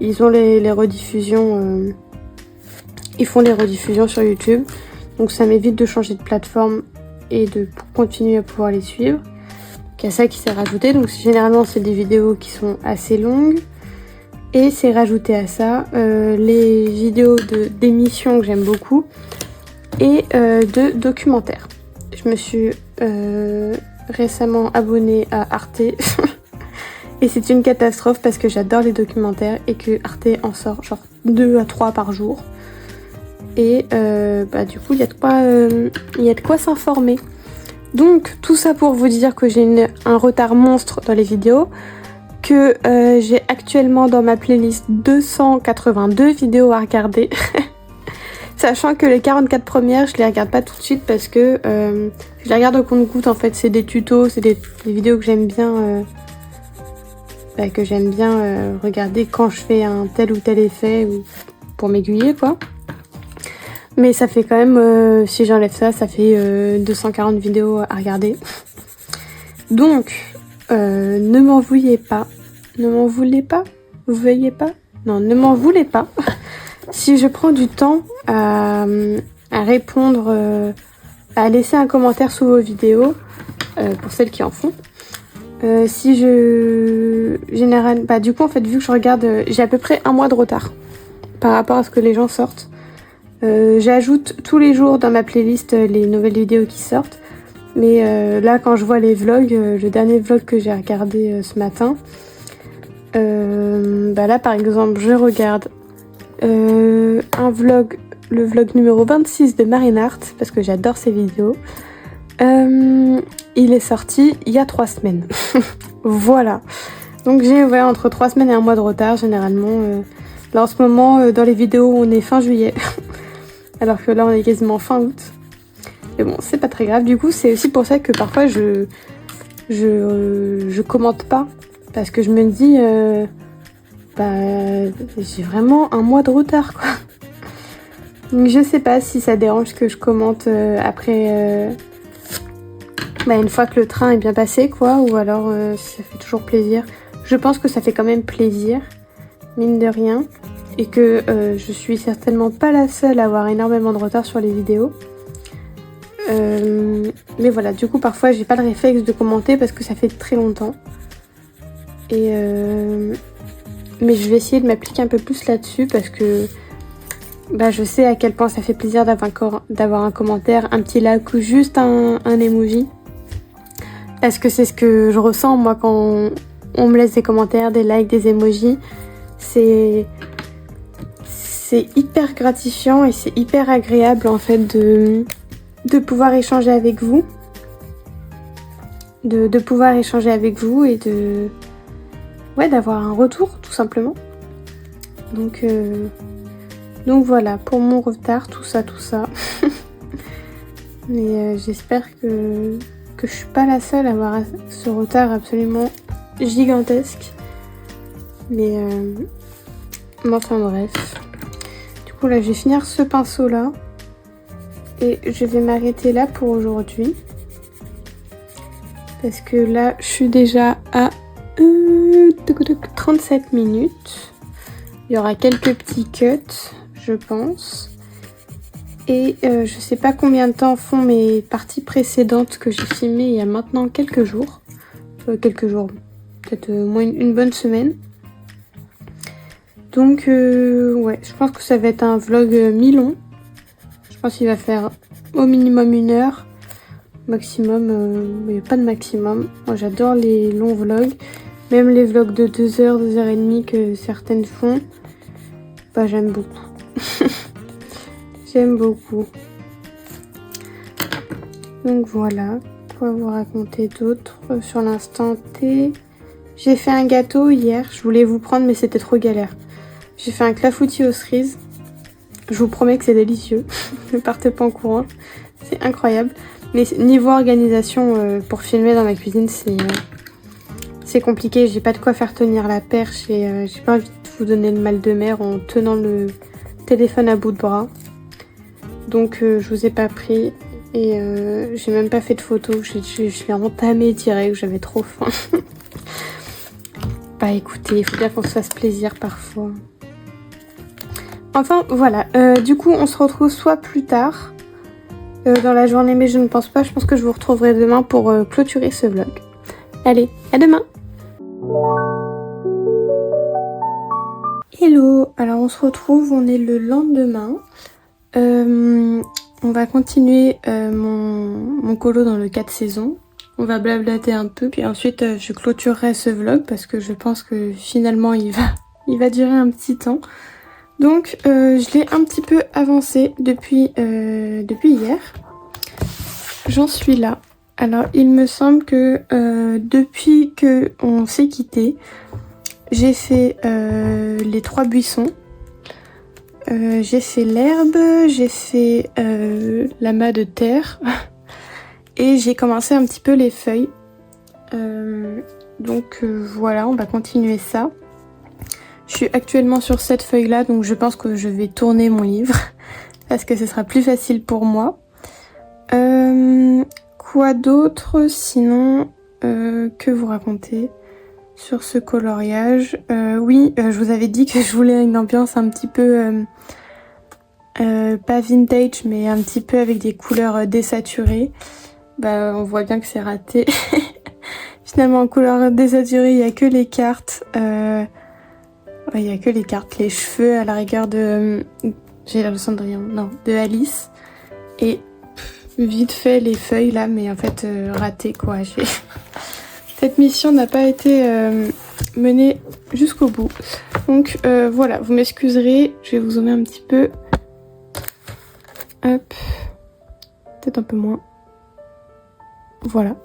ils ont les rediffusions, ils font les rediffusions sur YouTube, donc ça m'évite de changer de plateforme et de continuer à pouvoir les suivre. Donc il y a ça qui s'est rajouté, donc généralement c'est des vidéos qui sont assez longues. Et c'est rajouté à ça les vidéos d'émissions que j'aime beaucoup et de documentaires. Je me suis récemment abonnée à Arte et c'est une catastrophe parce que j'adore les documentaires et que Arte en sort genre 2 à 3 par jour. Et du coup il y a de quoi s'informer. Donc tout ça pour vous dire que j'ai un retard monstre dans les vidéos. Que j'ai actuellement dans ma playlist 282 vidéos à regarder. Sachant que les 44 premières, je les regarde pas tout de suite parce que je les regarde au compte-gouttes en fait. C'est des tutos, c'est des vidéos que j'aime bien regarder quand je fais un tel ou tel effet ou pour m'aiguiller quoi. Mais ça fait quand même, si j'enlève ça, ça fait 240 vidéos à regarder. Donc, ne m'en vouliez pas. Ne m'en voulez pas? Vous voyez pas? Non, ne m'en voulez pas. Si je prends du temps à répondre, à laisser un commentaire sous vos vidéos, pour celles qui en font. Du coup, en fait, vu que je regarde, j'ai à peu près un mois de retard par rapport à ce que les gens sortent. J'ajoute tous les jours dans ma playlist les nouvelles vidéos qui sortent. Mais là, quand je vois les vlogs, le dernier vlog que j'ai regardé ce matin, là par exemple, je regarde le vlog numéro 26 de Marinart, parce que j'adore ses vidéos. Il est sorti il y a 3 semaines. Voilà. Donc j'ai entre 3 semaines et un mois de retard, généralement. Là, en ce moment, dans les vidéos, on est fin juillet. Alors que là, on est quasiment fin août. Mais bon, c'est pas très grave. Du coup, c'est aussi pour ça que parfois je commente pas. Parce que je me dis, j'ai vraiment un mois de retard, quoi. Donc je sais pas si ça dérange que je commente après, une fois que le train est bien passé, quoi. Ou alors ça fait toujours plaisir. Je pense que ça fait quand même plaisir, mine de rien. Et que je suis certainement pas la seule à avoir énormément de retard sur les vidéos. Mais voilà, du coup parfois j'ai pas le réflexe de commenter parce que ça fait très longtemps. Mais je vais essayer de m'appliquer un peu plus là-dessus parce que je sais à quel point ça fait plaisir d'avoir un commentaire, un petit like ou juste un emoji. Parce que c'est ce que je ressens moi quand on me laisse des commentaires, des likes, des emojis. C'est hyper gratifiant et c'est hyper agréable en fait de pouvoir échanger avec vous. De pouvoir échanger avec vous et d'avoir un retour tout simplement. Donc voilà, pour mon retard, tout ça. Mais j'espère que je suis pas la seule à avoir ce retard absolument gigantesque. Mais enfin bref. Du coup là je vais finir ce pinceau là. Et je vais m'arrêter là pour aujourd'hui. Parce que là je suis déjà à 37 minutes. Il y aura quelques petits cuts, je pense. Et je sais pas combien de temps font mes parties précédentes que j'ai filmées il y a maintenant quelques jours. Peut-être moins une bonne semaine. Donc je pense que ça va être un vlog mi-long. Je pense qu'il va faire au minimum 1 heure. Maximum, il n'y a pas de maximum. Moi j'adore les longs vlogs. Même les vlogs de 2 heures, 2 heures et demie que certaines font. J'aime beaucoup. J'aime beaucoup. Donc voilà. Quoi vous raconter d'autre sur l'instant T. J'ai fait un gâteau hier. Je voulais vous prendre mais c'était trop galère. J'ai fait un clafoutis aux cerises. Je vous promets que c'est délicieux. Ne partez pas en courant. C'est incroyable. Mais niveau organisation pour filmer dans ma cuisine, c'est compliqué. J'ai pas de quoi faire tenir la perche et j'ai pas envie de vous donner le mal de mer en tenant le téléphone à bout de bras. Donc je vous ai pas pris et j'ai même pas fait de photos. Je l'ai entamé direct, j'avais trop faim. Bah écoutez, il faut bien qu'on se fasse plaisir parfois. Enfin voilà, du coup on se retrouve soit plus tard dans la journée, mais je ne pense pas. Je pense que je vous retrouverai demain pour clôturer ce vlog. Allez, à demain! Hello! Alors on se retrouve, on est le lendemain. On va continuer mon colo dans le 4 saisons. On va blablater un peu, puis ensuite je clôturerai ce vlog parce que je pense que finalement il va durer un petit temps. Donc je l'ai un petit peu avancé depuis hier. J'en suis là. Alors il me semble que depuis que on s'est quitté, j'ai fait les 3 buissons. J'ai fait l'herbe, j'ai fait l'amas de terre et j'ai commencé un petit peu les feuilles. Donc voilà, on va continuer ça. Je suis actuellement sur cette feuille là, donc je pense que je vais tourner mon livre parce que ce sera plus facile pour moi. Quoi d'autre sinon que vous raconter sur ce coloriage? Oui, je vous avais dit que je voulais une ambiance un petit peu pas vintage, mais un petit peu avec des couleurs désaturées. Bah on voit bien que c'est raté. Finalement en couleurs désaturées, il n'y a que les cartes. Il n'y a que les cartes, les cheveux à la rigueur de... j'ai l'air de Cendrillon, non, de Alice. Et vite fait les feuilles là, mais en fait raté quoi. Cette mission n'a pas été menée jusqu'au bout. Donc voilà, vous m'excuserez, je vais vous zoomer un petit peu. Hop, peut-être un peu moins. Voilà.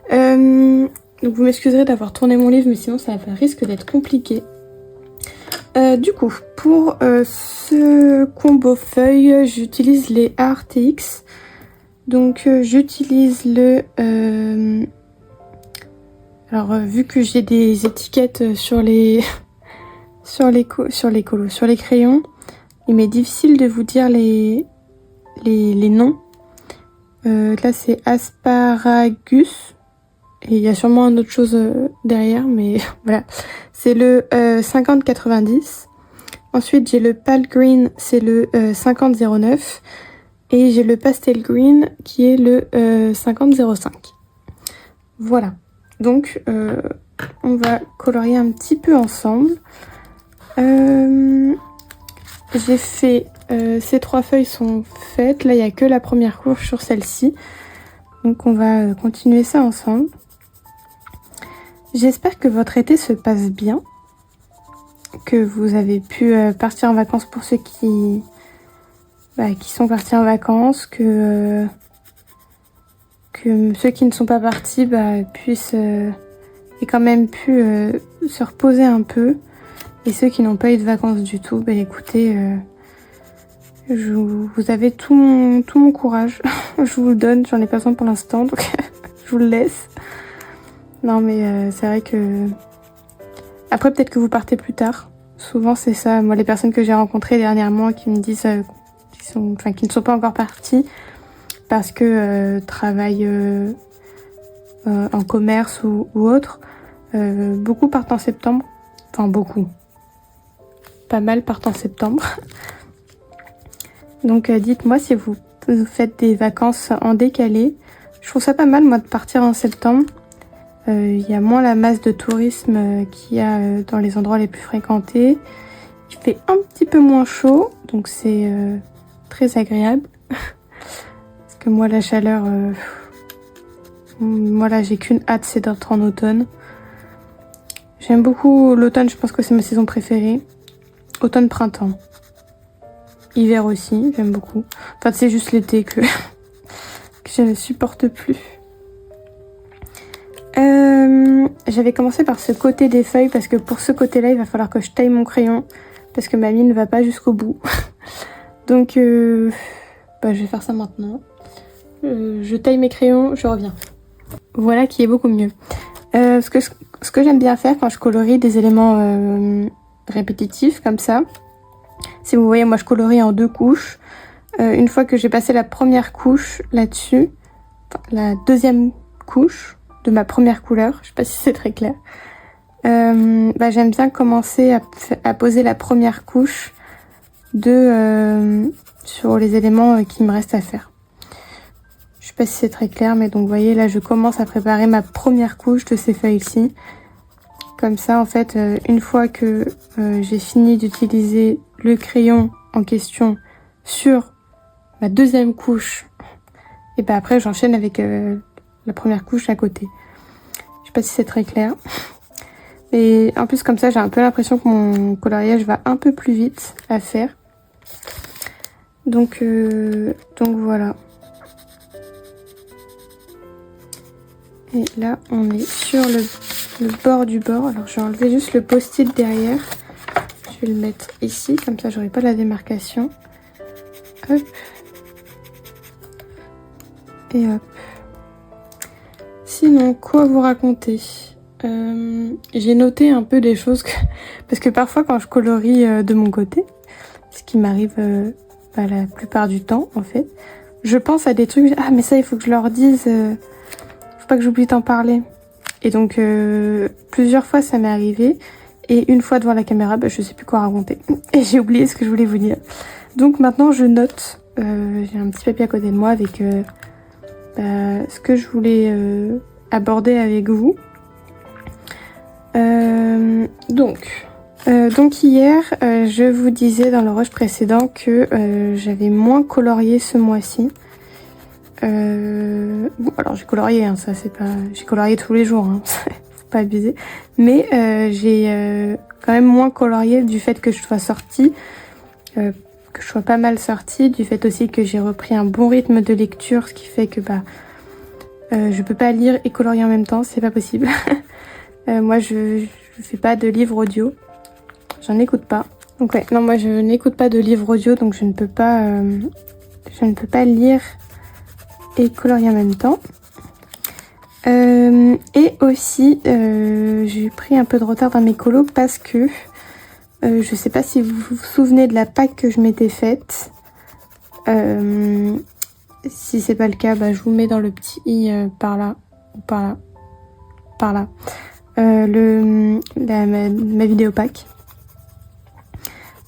Donc vous m'excuserez d'avoir tourné mon livre, mais sinon ça risque d'être compliqué. Du coup, pour ce combo feuille, j'utilise les RTX. Donc j'utilise le... Alors vu que j'ai des étiquettes sur les crayons, il m'est difficile de vous dire les noms. Là c'est asparagus. Et il y a sûrement une autre chose derrière, mais voilà. C'est le 5090. Ensuite, j'ai le pale green, c'est le 5009. Et j'ai le pastel green, qui est le 5005. Voilà. Donc, on va colorier un petit peu ensemble. J'ai fait... ces 3 feuilles sont faites. Là, il n'y a que la première couche sur celle-ci. Donc, on va continuer ça ensemble. J'espère que votre été se passe bien, que vous avez pu partir en vacances pour ceux qui sont partis en vacances, que ceux qui ne sont pas partis puissent aient quand même pu se reposer un peu, et ceux qui n'ont pas eu de vacances du tout, écoutez, vous avez tout mon courage, je vous le donne, j'en ai pas besoin pour l'instant, donc je vous le laisse. Non mais c'est vrai que... Après peut-être que vous partez plus tard. Souvent c'est ça. Moi les personnes que j'ai rencontrées dernièrement qui me disent qui ne sont pas encore parties parce que travaillent en commerce ou autre. Beaucoup partent en septembre. Enfin beaucoup. Pas mal partent en septembre. Donc dites-moi si vous faites des vacances en décalé. Je trouve ça pas mal moi de partir en septembre. Il y a moins la masse de tourisme qu'il y a dans les endroits les plus fréquentés. Il fait un petit peu moins chaud, donc c'est très agréable. Parce que moi la chaleur, moi là j'ai qu'une hâte, c'est d'être en automne. J'aime beaucoup l'automne, je pense que c'est ma saison préférée. Automne-printemps. Hiver aussi, j'aime beaucoup. Enfin c'est juste l'été que je ne supporte plus. J'avais commencé par ce côté des feuilles parce que pour ce côté-là, il va falloir que je taille mon crayon parce que ma mine ne va pas jusqu'au bout. Donc, je vais faire ça maintenant. Je taille mes crayons, je reviens. Voilà qui est beaucoup mieux. Ce que j'aime bien faire quand je colorie des éléments répétitifs comme ça, si vous voyez, moi je colorie en 2 couches. une fois que j'ai passé la première couche là-dessus, enfin, la deuxième couche de ma première couleur, je sais pas si c'est très clair, j'aime bien commencer à poser la première couche sur les éléments qui me restent à faire. Je sais pas si c'est très clair, mais donc vous voyez là je commence à préparer ma première couche de ces feuilles-ci. Comme ça en fait, une fois que j'ai fini d'utiliser le crayon en question sur ma deuxième couche, et après j'enchaîne avec la première couche à côté. Je sais pas si c'est très clair. Et en plus comme ça j'ai un peu l'impression que mon coloriage va un peu plus vite à faire. Donc voilà. Et là on est sur le bord du bord. Alors je vais enlever juste le post-it derrière. Je vais le mettre ici, comme ça j'aurai pas la démarcation. Hop. Et hop. Sinon, quoi vous raconter? J'ai noté un peu des choses parce que parfois quand je colorie de mon côté, ce qui m'arrive la plupart du temps en fait, je pense à des trucs, ah mais ça il faut que je leur dise, faut pas que j'oublie d'en parler. Et donc plusieurs fois ça m'est arrivé et une fois devant la caméra, je sais plus quoi raconter et j'ai oublié ce que je voulais vous dire. Donc maintenant je note, j'ai un petit papier à côté de moi avec ce que je voulais aborder avec vous. Donc hier, je vous disais dans le rush précédent que j'avais moins colorié ce mois-ci. Bon, alors j'ai colorié, hein, ça c'est pas, j'ai colorié tous les jours, hein, faut pas abuser. Mais j'ai quand même moins colorié du fait que je sois sortie, que je sois pas mal sortie, du fait aussi que j'ai repris un bon rythme de lecture, ce qui fait que je peux pas lire et colorier en même temps, c'est pas possible. Moi je fais pas de livre audio, j'en écoute pas. Donc ouais, non moi je n'écoute pas de livre audio, donc je ne peux pas lire et colorier en même temps. Et aussi j'ai pris un peu de retard dans mes colos parce que je sais pas si vous vous souvenez de la Pâques que je m'étais faite. Si c'est pas le cas, je vous mets dans le petit i par là ou par là. Ma vidéo Pâques.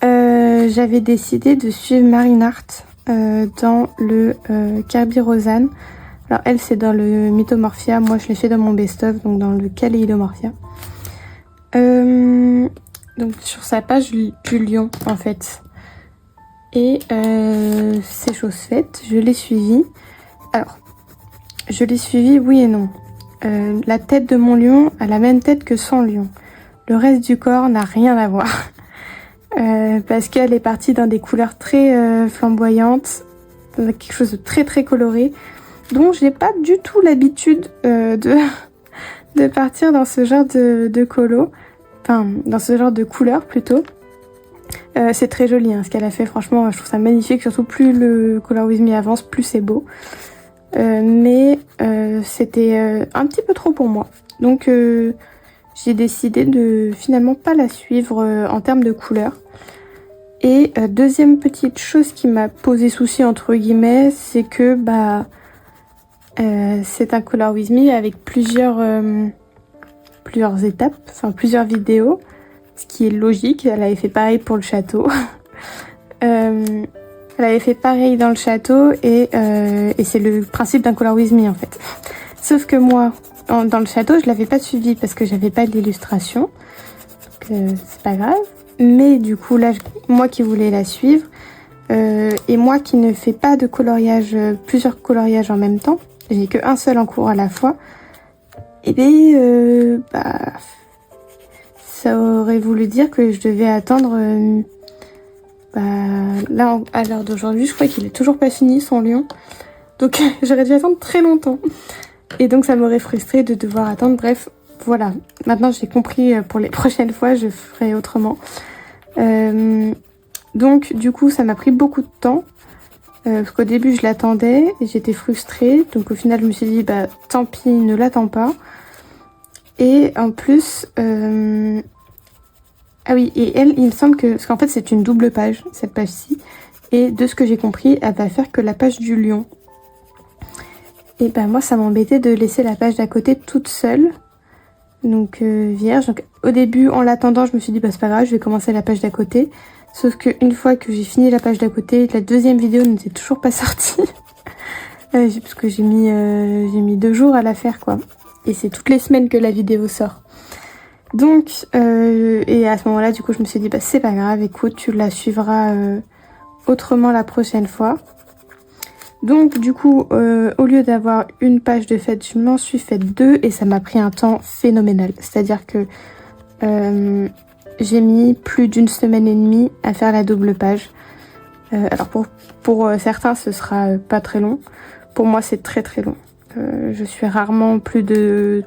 J'avais décidé de suivre Marine Hart dans le Kerby Rosanne. Alors elle c'est dans le Mythomorphia, moi je l'ai fait dans mon best-of, donc dans le Kaléidomorphia. Donc sur sa page du lion en fait. Et c'est chose faite, je l'ai suivi. Alors, je l'ai suivi oui et non. La tête de mon lion a la même tête que son lion. Le reste du corps n'a rien à voir. Parce qu'elle est partie dans des couleurs très flamboyantes, dans quelque chose de très très coloré, dont j'ai pas du tout l'habitude de partir dans ce genre de colo, enfin dans ce genre de couleurs plutôt. C'est très joli hein, ce qu'elle a fait, franchement je trouve ça magnifique, surtout plus le Color With Me avance, plus c'est beau. Mais c'était un petit peu trop pour moi. Donc j'ai décidé de finalement pas la suivre en termes de couleurs. Et deuxième petite chose qui m'a posé souci entre guillemets, c'est que c'est un Color With Me avec plusieurs étapes, enfin plusieurs vidéos, ce qui est logique. Elle avait fait pareil pour le château. Elle avait fait pareil dans le château et c'est le principe d'un Color With Me en fait. Sauf que moi, dans le château, je l'avais pas suivi parce que j'avais pas d'illustration. Donc c'est pas grave. Mais du coup là, moi qui voulais la suivre, et moi qui ne fais pas de coloriage, plusieurs coloriages en même temps, j'ai qu'un seul en cours à la fois, et bien ça aurait voulu dire que je devais attendre là à l'heure d'aujourd'hui, je crois qu'il est toujours pas fini son lion, donc j'aurais dû attendre très longtemps et donc ça m'aurait frustrée de devoir attendre. Bref, voilà, maintenant j'ai compris, pour les prochaines fois je ferai autrement. Donc du coup ça m'a pris beaucoup de temps, parce qu'au début je l'attendais et j'étais frustrée, donc au final je me suis dit tant pis, ne l'attends pas. Et en plus ah oui, et elle, il me semble que, parce qu'en fait c'est une double page, cette page-ci, Et de ce que j'ai compris, elle va faire que la page du lion. Et ben moi ça m'embêtait de laisser la page d'à côté toute seule. Donc vierge. Donc, au début, en l'attendant, je me suis dit bah c'est pas grave, je vais commencer la page d'à côté. Sauf qu'une fois que j'ai fini la page d'à côté, la deuxième vidéo n'était toujours pas sortie. Parce que j'ai mis 2 jours à la faire quoi. Et c'est toutes les semaines que la vidéo sort. Donc, et à ce moment-là, du coup, je me suis dit bah c'est pas grave, écoute, tu la suivras autrement la prochaine fois. Donc du coup, au lieu d'avoir une page de fête, je m'en suis faite 2 et ça m'a pris un temps phénoménal. C'est-à-dire que j'ai mis plus d'1 semaine et demie à faire la double page. Alors pour certains, ce sera pas très long. Pour moi, c'est très très long. Je suis rarement plus de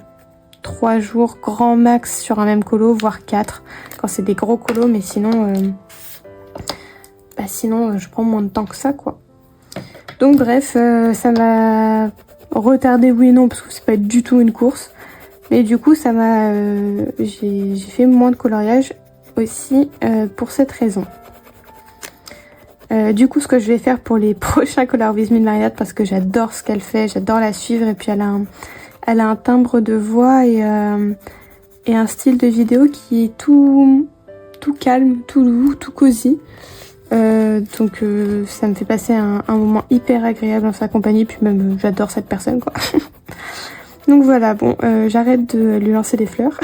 3 jours grand max sur un même colo, voire 4 quand c'est des gros colos, mais sinon, je prends moins de temps que ça quoi. Donc bref, ça m'a retardé oui et non parce que c'est pas du tout une course. Mais du coup ça m'a, j'ai fait moins de coloriage aussi pour cette raison. Du coup ce que je vais faire pour les prochains Color With Me de Marinade, parce que j'adore ce qu'elle fait, j'adore la suivre et puis elle a un timbre de voix et un style de vidéo qui est tout calme, tout doux, tout cosy. Donc ça me fait passer un moment hyper agréable en sa compagnie, puis même j'adore cette personne quoi. Donc voilà, bon, j'arrête de lui lancer des fleurs.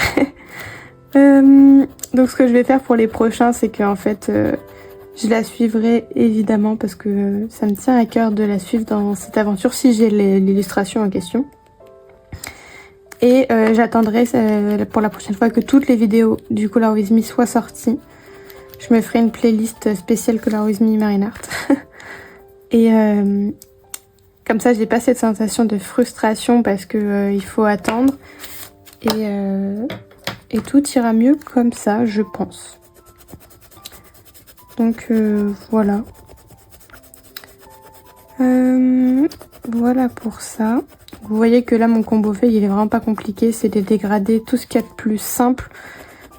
Donc ce que je vais faire pour les prochains, c'est qu'en fait je la suivrai évidemment parce que ça me tient à cœur de la suivre dans cette aventure si j'ai l'illustration en question. Et j'attendrai pour la prochaine fois que toutes les vidéos du Color With Me soient sorties. Je me ferai une playlist spéciale Color With Me Marine Art. Et comme ça, j'ai pas cette sensation de frustration parce que il faut attendre. Et tout ira mieux comme ça, je pense. Donc voilà. Voilà pour ça. Vous voyez que là, mon combo fait, il est vraiment pas compliqué. C'est des dégradés, tout ce qu'il y a de plus simple.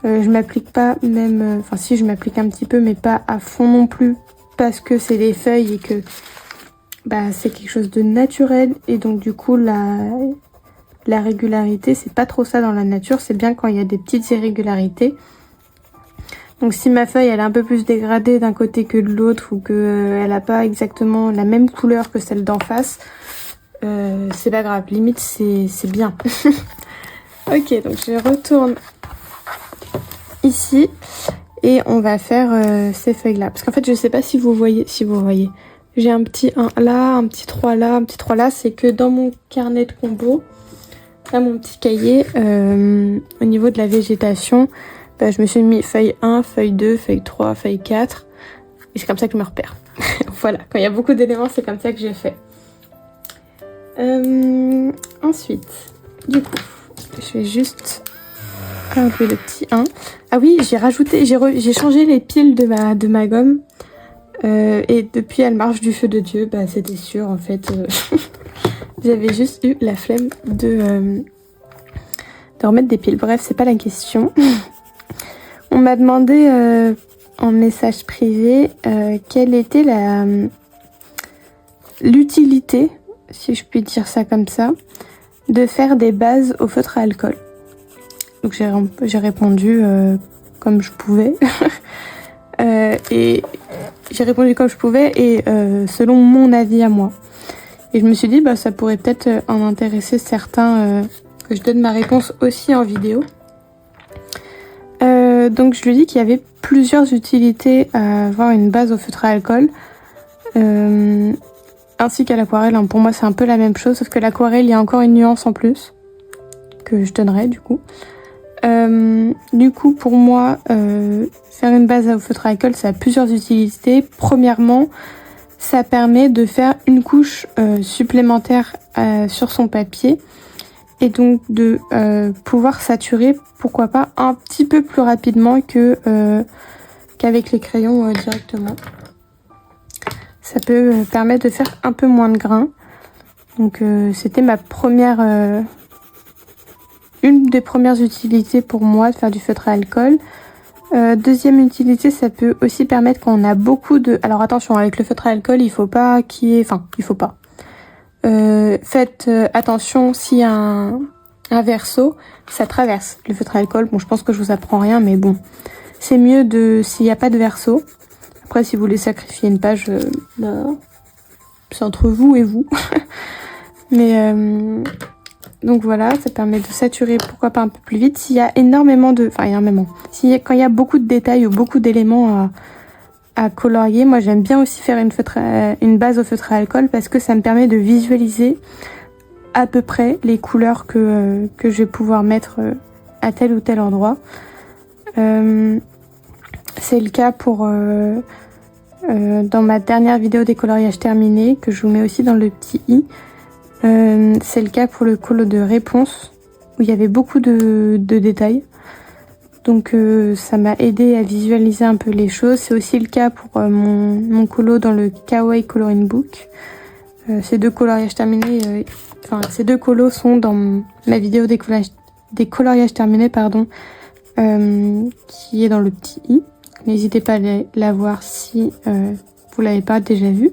Je m'applique pas même, enfin si je m'applique un petit peu mais pas à fond non plus parce que c'est des feuilles et que bah c'est quelque chose de naturel et donc du coup la régularité c'est pas trop ça dans la nature, c'est bien quand il y a des petites irrégularités. Donc si ma feuille elle est un peu plus dégradée d'un côté que de l'autre ou que elle a pas exactement la même couleur que celle d'en face, c'est pas grave, limite c'est bien. Ok, donc je retourne ici et on va faire ces feuilles là parce qu'en fait je sais pas si vous voyez, j'ai un petit 1 là, un petit 3 là, un petit 3 là, c'est que dans mon carnet de combo, là mon petit cahier, au niveau de la végétation, bah, je me suis mis feuille 1, feuille 2, feuille 3, feuille 4 et c'est comme ça que je me repère. Voilà, quand il y a beaucoup d'éléments c'est comme ça que j'ai fait. Ensuite, du coup, je vais juste enlever le petit 1. Ah oui, j'ai changé les piles de ma gomme. Et depuis elle marche du feu de Dieu, bah c'était sûr en fait. J'avais juste eu la flemme de remettre des piles. Bref, c'est pas la question. On m'a demandé en message privé quelle était l'utilité, si je puis dire ça comme ça, de faire des bases au feutre à alcool. Donc j'ai répondu comme je pouvais. Et j'ai répondu comme je pouvais et selon mon avis à moi. Et je me suis dit bah ça pourrait peut-être en intéresser certains que je donne ma réponse aussi en vidéo. Donc je lui dis qu'il y avait plusieurs utilités à avoir une base au feutre à alcool. Ainsi qu'à l'aquarelle, hein. Pour moi c'est un peu la même chose, sauf que l'aquarelle il y a encore une nuance en plus que je donnerai du coup. Du coup pour moi faire une base au feutre à alcool ça a plusieurs utilités. Premièrement, ça permet de faire une couche supplémentaire sur son papier et donc de pouvoir saturer, pourquoi pas, un petit peu plus rapidement qu'avec les crayons directement. Ça peut permettre de faire un peu moins de grains. Donc c'était ma une des premières utilités pour moi de faire du feutre à alcool. Deuxième utilité, ça peut aussi permettre quand on a beaucoup de... Alors attention, avec le feutre à alcool, il faut pas qu'il y ait... Enfin, il faut pas. Faites attention s'il y a un verso, ça traverse le feutre à alcool. Bon, je pense que je vous apprends rien, mais bon. C'est mieux de s'il n'y a pas de verso. Après, si vous voulez sacrifier une page, c'est entre vous et vous. Mais donc voilà, ça permet de saturer, pourquoi pas un peu plus vite. S'il y a énormément de... Enfin, énormément. Quand il y a beaucoup de détails ou beaucoup d'éléments à colorier, moi j'aime bien aussi faire une base au feutre à alcool parce que ça me permet de visualiser à peu près les couleurs que je vais pouvoir mettre à tel ou tel endroit. C'est le cas pour dans ma dernière vidéo des coloriages terminés, que je vous mets aussi dans le petit i. C'est le cas pour le colo de réponse, où il y avait beaucoup de détails. Donc ça m'a aidé à visualiser un peu les choses. C'est aussi le cas pour mon colo dans le Kawaii Coloring Book. Ces deux coloriages terminés, ces deux colos sont dans ma vidéo des coloriages terminés, pardon, qui est dans le petit i. N'hésitez pas à la voir si vous l'avez pas déjà vu.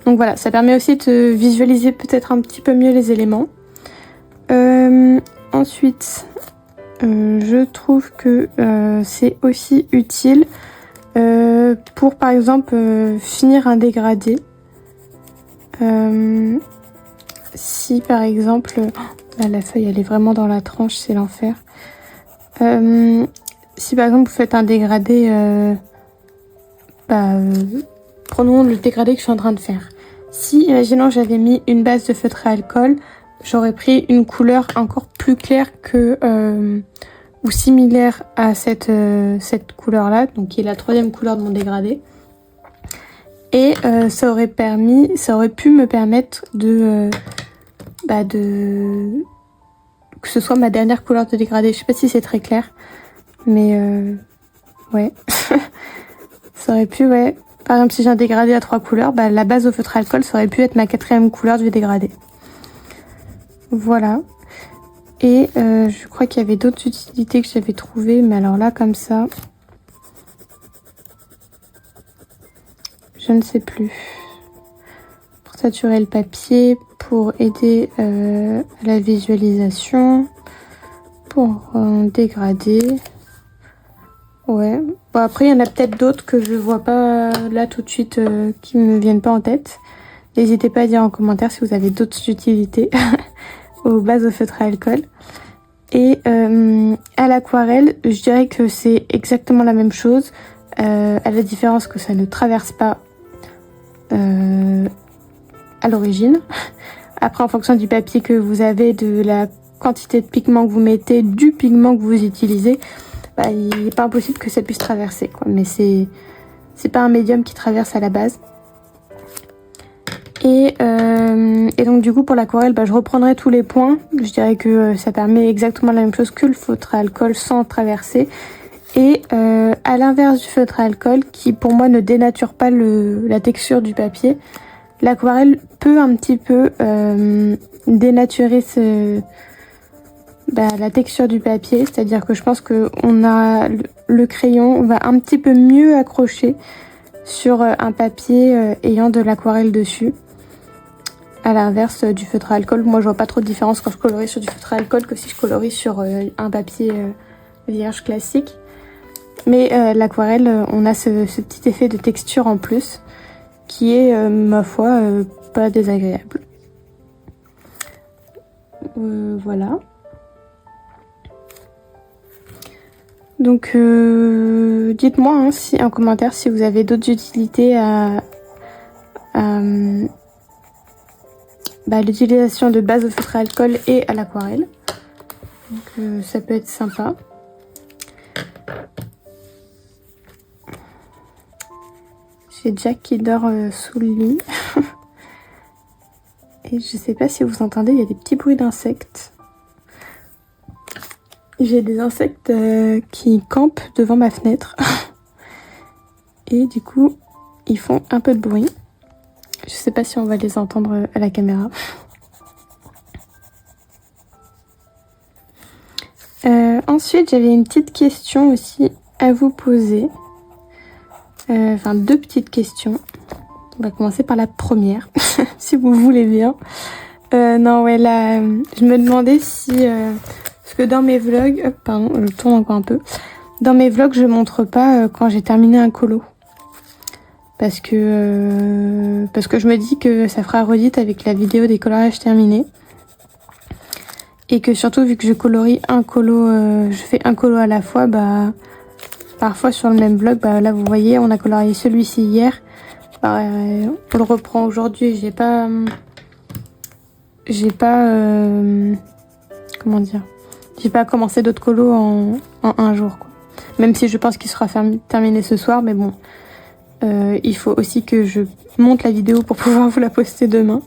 Donc voilà, ça permet aussi de visualiser peut-être un petit peu mieux les éléments. Ensuite, je trouve que c'est aussi utile pour par exemple finir un dégradé. Si par exemple, là la feuille elle est vraiment dans la tranche, c'est l'enfer. Si par exemple vous faites un dégradé, prenons le dégradé que je suis en train de faire. Si, imaginons, j'avais mis une base de feutre à alcool, j'aurais pris une couleur encore plus claire que ou similaire à cette couleur-là, donc qui est la troisième couleur de mon dégradé. Et ça aurait pu me permettre de que ce soit ma dernière couleur de dégradé. Je sais pas si c'est très clair, mais ouais. Ça aurait pu, ouais. Par exemple, si j'ai un dégradé à 3 couleurs, la base au feutre à alcool, ça aurait pu être ma 4e couleur du dégradé. Voilà. Et je crois qu'il y avait d'autres utilités que j'avais trouvées, mais alors là, comme ça, je ne sais plus. Pour saturer le papier, pour aider à la visualisation, pour dégrader. Ouais. Bon, après, il y en a peut-être d'autres que je vois pas là tout de suite, qui me viennent pas en tête. N'hésitez pas à dire en commentaire si vous avez d'autres utilités aux bases au feutre à alcool. Et à l'aquarelle, je dirais que c'est exactement la même chose, à la différence que ça ne traverse pas à l'origine. Après, en fonction du papier que vous avez, de la quantité de pigment que vous mettez, du pigment que vous utilisez, il n'est pas impossible que ça puisse traverser, quoi. Mais c'est pas un médium qui traverse à la base. Et donc du coup pour l'aquarelle, je reprendrai tous les points. Je dirais que ça permet exactement la même chose que le feutre à alcool sans traverser. Et à l'inverse du feutre à alcool, qui pour moi ne dénature pas la texture du papier, l'aquarelle peut un petit peu dénaturer la texture du papier. C'est-à-dire que je pense que le crayon va un petit peu mieux accrocher sur un papier ayant de l'aquarelle dessus. À l'inverse du feutre à alcool, moi je vois pas trop de différence quand je colorie sur du feutre à alcool que si je colorie sur un papier vierge classique. Mais l'aquarelle, on a ce petit effet de texture en plus qui est, ma foi, pas désagréable. Voilà. Donc dites-moi en commentaire si vous avez d'autres utilités à l'utilisation de base au feutre à alcool et à l'aquarelle. Donc ça peut être sympa. J'ai Jack qui dort sous le lit. Et je sais pas si vous entendez, il y a des petits bruits d'insectes. J'ai des insectes qui campent devant ma fenêtre. Et du coup, ils font un peu de bruit. Je sais pas si on va les entendre à la caméra. ensuite, j'avais une petite question aussi à vous poser. Enfin, 2 petites questions. On va commencer par la première, si vous voulez bien. Non, ouais, là, je me demandais si... parce que dans mes vlogs... Hop, pardon, je tourne encore un peu. Dans mes vlogs, je montre pas quand j'ai terminé un colo. Parce que je me dis que ça fera redite avec la vidéo des coloriages terminés. Et que surtout, vu que je colorie un colo... je fais un colo à la fois, bah... Parfois sur le même vlog, bah là vous voyez, on a colorié celui-ci hier. Bah, on le reprend aujourd'hui. J'ai pas comment dire, j'ai pas commencé d'autres colos en un jour, quoi. Même si je pense qu'il sera terminé ce soir, mais bon, il faut aussi que je monte la vidéo pour pouvoir vous la poster demain.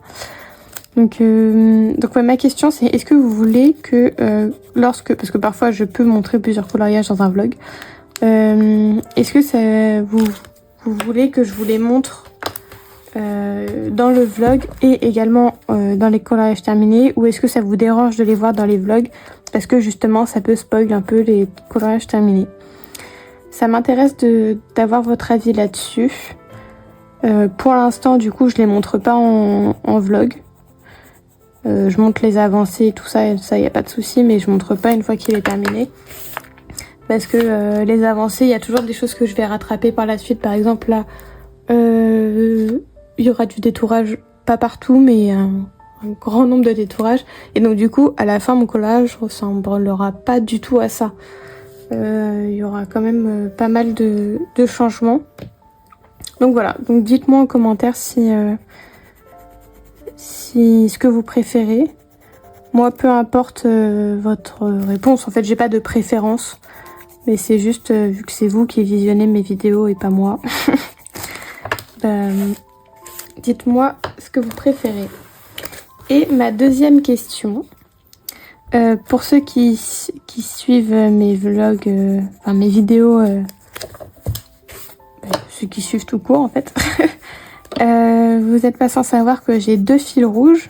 Donc ouais, ma question c'est, est-ce que vous voulez que parce que parfois je peux montrer plusieurs coloriages dans un vlog, est-ce que vous voulez que je vous les montre dans le vlog et également dans les coloriages terminés, ou est-ce que ça vous dérange de les voir dans les vlogs parce que justement ça peut spoil un peu les coloriages terminés? Ça m'intéresse d'avoir votre avis là-dessus. Pour l'instant, du coup, je les montre pas en vlog. Je montre les avancées et tout ça y a pas de souci, mais je montre pas une fois qu'il est terminé. Parce que les avancées, il y a toujours des choses que je vais rattraper par la suite. Par exemple, là, il y aura du détourage, pas partout, mais un grand nombre de détourages. Et donc, du coup, à la fin, mon collage ressemblera pas du tout à ça. Il y aura quand même pas mal de changements. Donc voilà, donc dites-moi en commentaire si ce que vous préférez. Moi, peu importe votre réponse. En fait, j'ai pas de préférence. Mais c'est juste, vu que c'est vous qui visionnez mes vidéos et pas moi, dites-moi ce que vous préférez. Et ma deuxième question, pour ceux qui suivent mes vlogs, enfin mes vidéos, ceux qui suivent tout court en fait, vous n'êtes pas sans savoir que j'ai 2 fils rouges.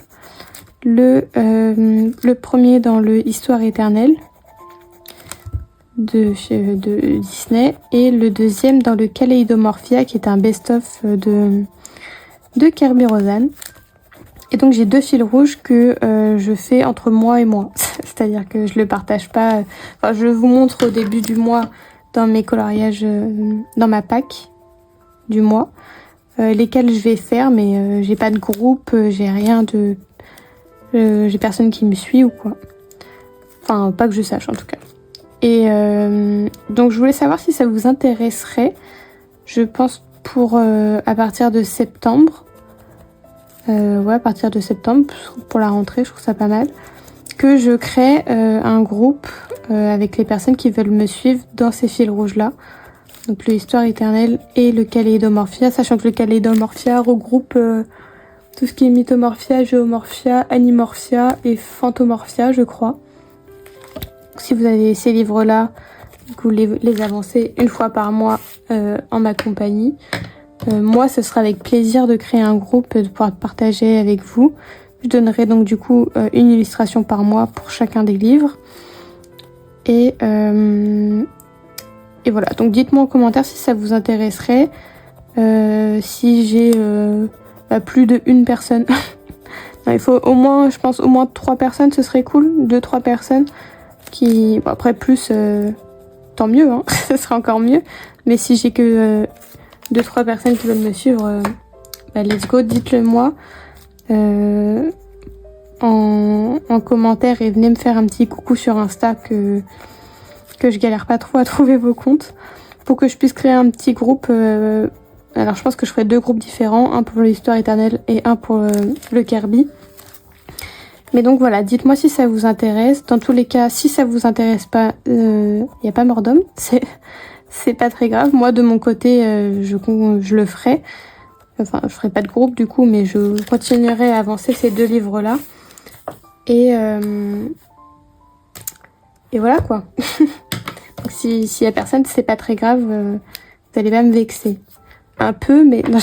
Le premier dans le Histoire éternelle de Disney, et le deuxième dans le Kaleidomorphia, qui est un best-of de Kerby Rosanes. Et donc j'ai 2 fils rouges que je fais entre moi et moi. C'est-à-dire que je le partage pas. Enfin, je vous montre au début du mois dans mes coloriages, dans ma pack du mois, lesquels je vais faire, mais j'ai pas de groupe, j'ai rien de... j'ai personne qui me suit ou quoi. Enfin, pas que je sache en tout cas. Et donc je voulais savoir si ça vous intéresserait. Je pense pour à partir de septembre. Ouais, à partir de septembre, pour la rentrée, je trouve ça pas mal. Que je crée un groupe avec les personnes qui veulent me suivre dans ces fils rouges-là. Donc le Histoire éternelle et le Kaleidomorphia, sachant que le Kaleidomorphia regroupe tout ce qui est Mythomorphia, Géomorphia, Animorphia et Phantomorphia, je crois. Si vous avez ces livres-là, vous les avancez une fois par mois en ma compagnie. Moi, ce sera avec plaisir de créer un groupe, de pouvoir partager avec vous. Je donnerai donc du coup une illustration par mois pour chacun des livres. Et voilà, donc dites-moi en commentaire si ça vous intéresserait. Si j'ai plus de une personne. Non, il faut au moins, je pense, au moins 3 personnes, ce serait cool. 2-3 personnes. Bon, après plus, tant mieux, hein. Ce sera encore mieux. Mais si j'ai que 2-3 personnes qui veulent me suivre, let's go, dites-le moi en commentaire, et venez me faire un petit coucou sur Insta que je galère pas trop à trouver vos comptes, pour que je puisse créer un petit groupe. Alors je pense que je ferai 2 groupes différents, un pour l'Histoire éternelle et un pour le Kerby. Mais donc voilà, dites-moi si ça vous intéresse. Dans tous les cas, si ça vous intéresse pas, y a pas mort d'homme, c'est pas très grave. Moi de mon côté, je le ferai. Enfin, je ferai pas de groupe du coup, mais je continuerai à avancer ces 2 livres-là. Et voilà quoi. Donc s'il y a personne, c'est pas très grave. Vous allez pas me vexer. Un peu, mais non,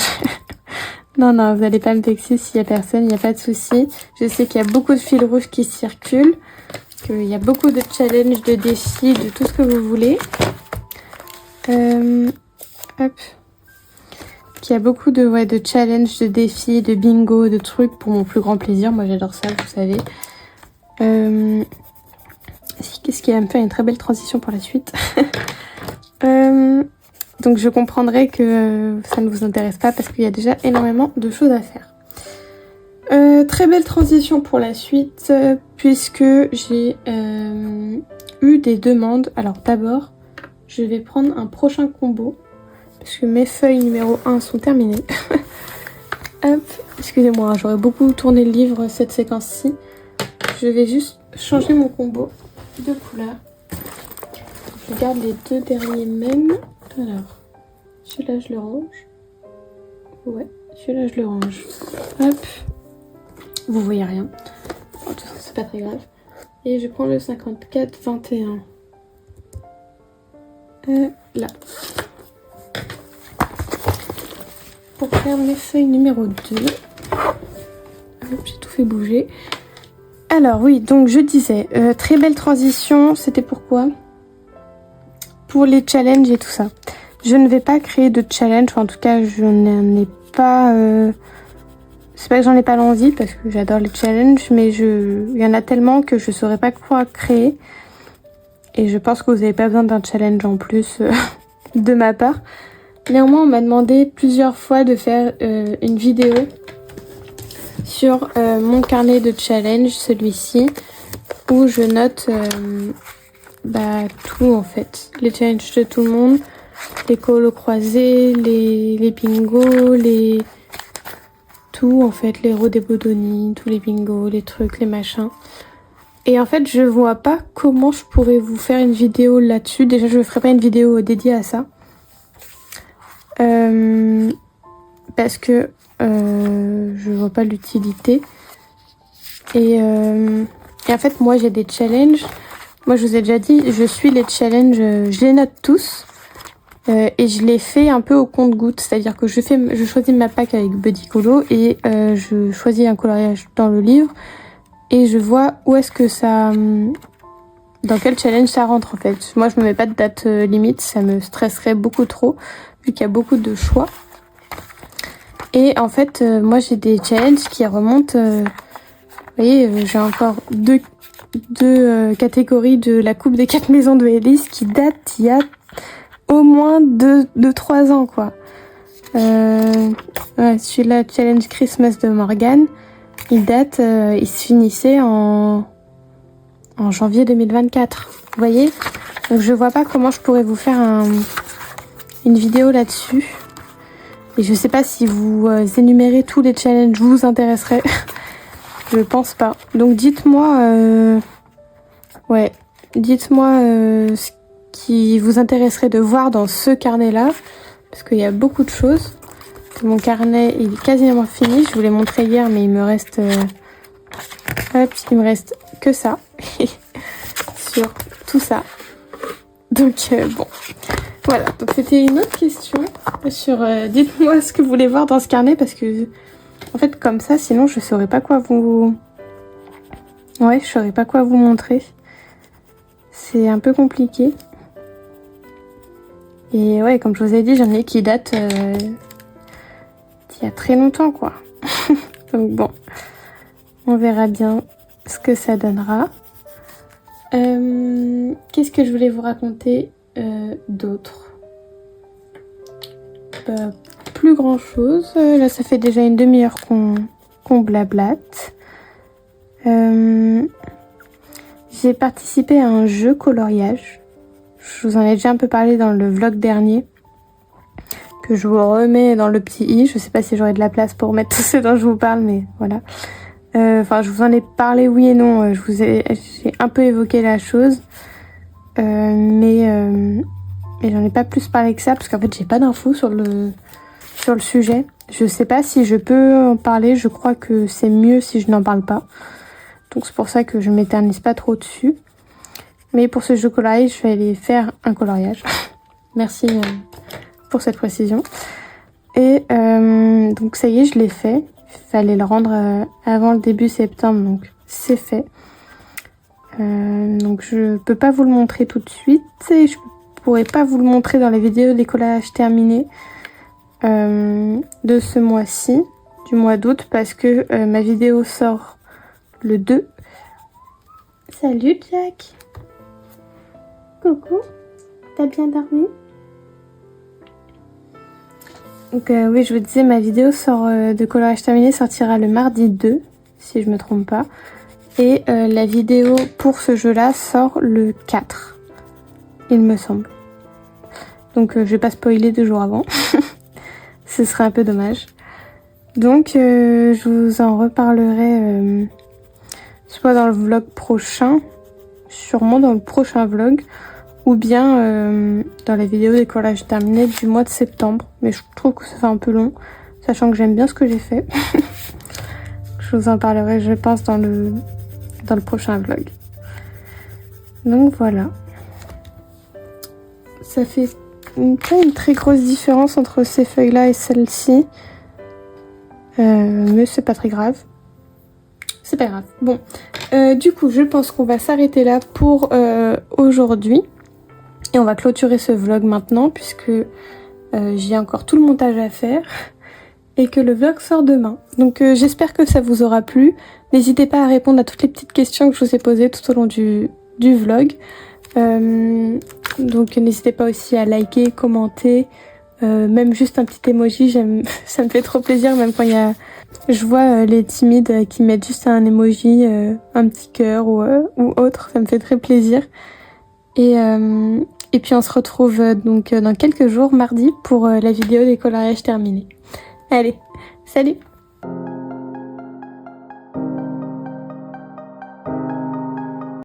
Non, non, vous n'allez pas me vexer s'il n'y a personne, il n'y a pas de souci. Je sais qu'il y a beaucoup de fils rouges qui circulent, qu'il y a beaucoup de challenges, de défis, de tout ce que vous voulez. Hop. Qu'il y a beaucoup de challenges, de défis, de bingo, de trucs pour mon plus grand plaisir. Moi, j'adore ça, vous savez. Ce qui va me faire une très belle transition pour la suite. Donc je comprendrai que ça ne vous intéresse pas parce qu'il y a déjà énormément de choses à faire. Très belle transition pour la suite puisque j'ai eu des demandes. Alors d'abord, je vais prendre un prochain combo parce que mes feuilles numéro 1 sont terminées. Hop, excusez-moi, j'aurais beaucoup tourné le livre cette séquence-ci. Je vais juste changer mon combo de couleur. Je garde les deux derniers mêmes. Alors, celui-là je le range. Ouais, celui-là je le range. Hop. Vous voyez rien. Oh, de toute façon, c'est pas très grave. Et je prends le 54-21. Là. Pour faire mes feuilles numéro 2. Hop, j'ai tout fait bouger. Alors oui, donc je disais, très belle transition. C'était pourquoi ? Pour les challenges et tout ça. Je ne vais pas créer de challenge, enfin, en tout cas je n'en ai pas... C'est pas que j'en ai pas l'envie parce que j'adore les challenges, mais il y en a tellement que je saurais pas quoi créer. Et je pense que vous n'avez pas besoin d'un challenge en plus de ma part. Néanmoins, on m'a demandé plusieurs fois de faire une vidéo sur mon carnet de challenge, celui-ci, où je note... tout en fait, les challenges de tout le monde, les colos croisés, les bingos, tout en fait, les rodébodonis, tous les bingos, les trucs, les machins. Et en fait, je vois pas comment je pourrais vous faire une vidéo là-dessus. Déjà, je ne ferai pas une vidéo dédiée à ça. Parce que je vois pas l'utilité. Et en fait, moi, j'ai des challenges. Moi, je vous ai déjà dit, je suis les challenges, je les note tous. Et je les fais un peu au compte-gouttes. C'est-à-dire que je choisis ma pack avec Buddy Colo et je choisis un coloriage dans le livre. Et je vois où est-ce que ça... dans quel challenge ça rentre en fait. Moi, je me mets pas de date limite, ça me stresserait beaucoup trop, vu qu'il y a beaucoup de choix. Et en fait, moi, j'ai des challenges qui remontent... vous voyez, j'ai encore deux catégories de la Coupe des 4 maisons de Hélice qui datent il y a au moins 3 ans, quoi. Ouais, celui-là, Challenge Christmas de Morgane, il date, il se finissait en janvier 2024. Vous voyez? Donc je vois pas comment je pourrais vous faire une vidéo là-dessus. Et je sais pas si vous énumérez tous les challenges vous intéresserait. Je pense pas. Donc dites-moi dites-moi ce qui vous intéresserait de voir dans ce carnet-là. Parce qu'il y a beaucoup de choses. Mon carnet il est quasiment fini. Je vous l'ai montré hier, mais il me reste... il me reste que ça. Sur tout ça. Donc bon. Voilà. Donc c'était une autre question sur... dites-moi ce que vous voulez voir dans ce carnet. Parce que... en fait, comme ça, sinon, je saurais pas quoi vous... ouais, je saurais pas quoi vous montrer. C'est un peu compliqué. Et ouais, comme je vous ai dit, j'en ai qui datent d'il y a très longtemps, quoi. Donc bon, on verra bien ce que ça donnera. Qu'est-ce que je voulais vous raconter d'autre ? Plus grand chose. Là, ça fait déjà une demi-heure qu'on blablate. J'ai participé à un jeu coloriage. Je vous en ai déjà un peu parlé dans le vlog dernier. Que je vous remets dans le petit i. Je sais pas si j'aurai de la place pour mettre tout ce dont je vous parle, mais voilà. Enfin, je vous en ai parlé oui et non. J'ai un peu évoqué la chose. Mais j'en ai pas plus parlé que ça. Parce qu'en fait, j'ai pas d'infos sur le sujet. Je sais pas si je peux en parler. Je crois que c'est mieux si je n'en parle pas. Donc c'est pour ça que je m'éternise pas trop dessus. Mais pour ce jeu coloriage, je vais aller faire un coloriage. Merci pour cette précision. Et donc ça y est, je l'ai fait. Il fallait le rendre avant le début septembre, donc c'est fait. Donc je peux pas vous le montrer tout de suite et je pourrais pas vous le montrer dans les vidéos des collages terminés de ce mois-ci, du mois d'août, parce que ma vidéo sort le 2. Salut Jack. Coucou. T'as bien dormi? Donc oui, je vous disais, ma vidéo de coloriage terminé sortira le mardi 2, si je me trompe pas. Et la vidéo pour ce jeu-là sort le 4, il me semble. Donc je vais pas spoiler 2 jours avant. Ce serait un peu dommage. Donc je vous en reparlerai soit dans le vlog prochain, sûrement dans le prochain vlog, ou bien dans la vidéo des collages terminés du mois de septembre. Mais je trouve que ça fait un peu long, sachant que j'aime bien ce que j'ai fait. Je vous en parlerai, je pense, dans le prochain vlog. Donc voilà. Ça fait pas une très grosse différence entre ces feuilles-là et celles-ci. Mais c'est pas très grave. C'est pas grave. Bon, du coup, je pense qu'on va s'arrêter là pour aujourd'hui. Et on va clôturer ce vlog maintenant, puisque j'ai encore tout le montage à faire. Et que le vlog sort demain. Donc j'espère que ça vous aura plu. N'hésitez pas à répondre à toutes les petites questions que je vous ai posées tout au long du vlog. Donc n'hésitez pas aussi à liker, commenter, même juste un petit emoji, ça me fait trop plaisir, même quand je vois les timides qui mettent juste un emoji, un petit cœur ou autre, ça me fait très plaisir. Et puis on se retrouve donc dans quelques jours, mardi, pour la vidéo des coloriages terminés. Allez, salut!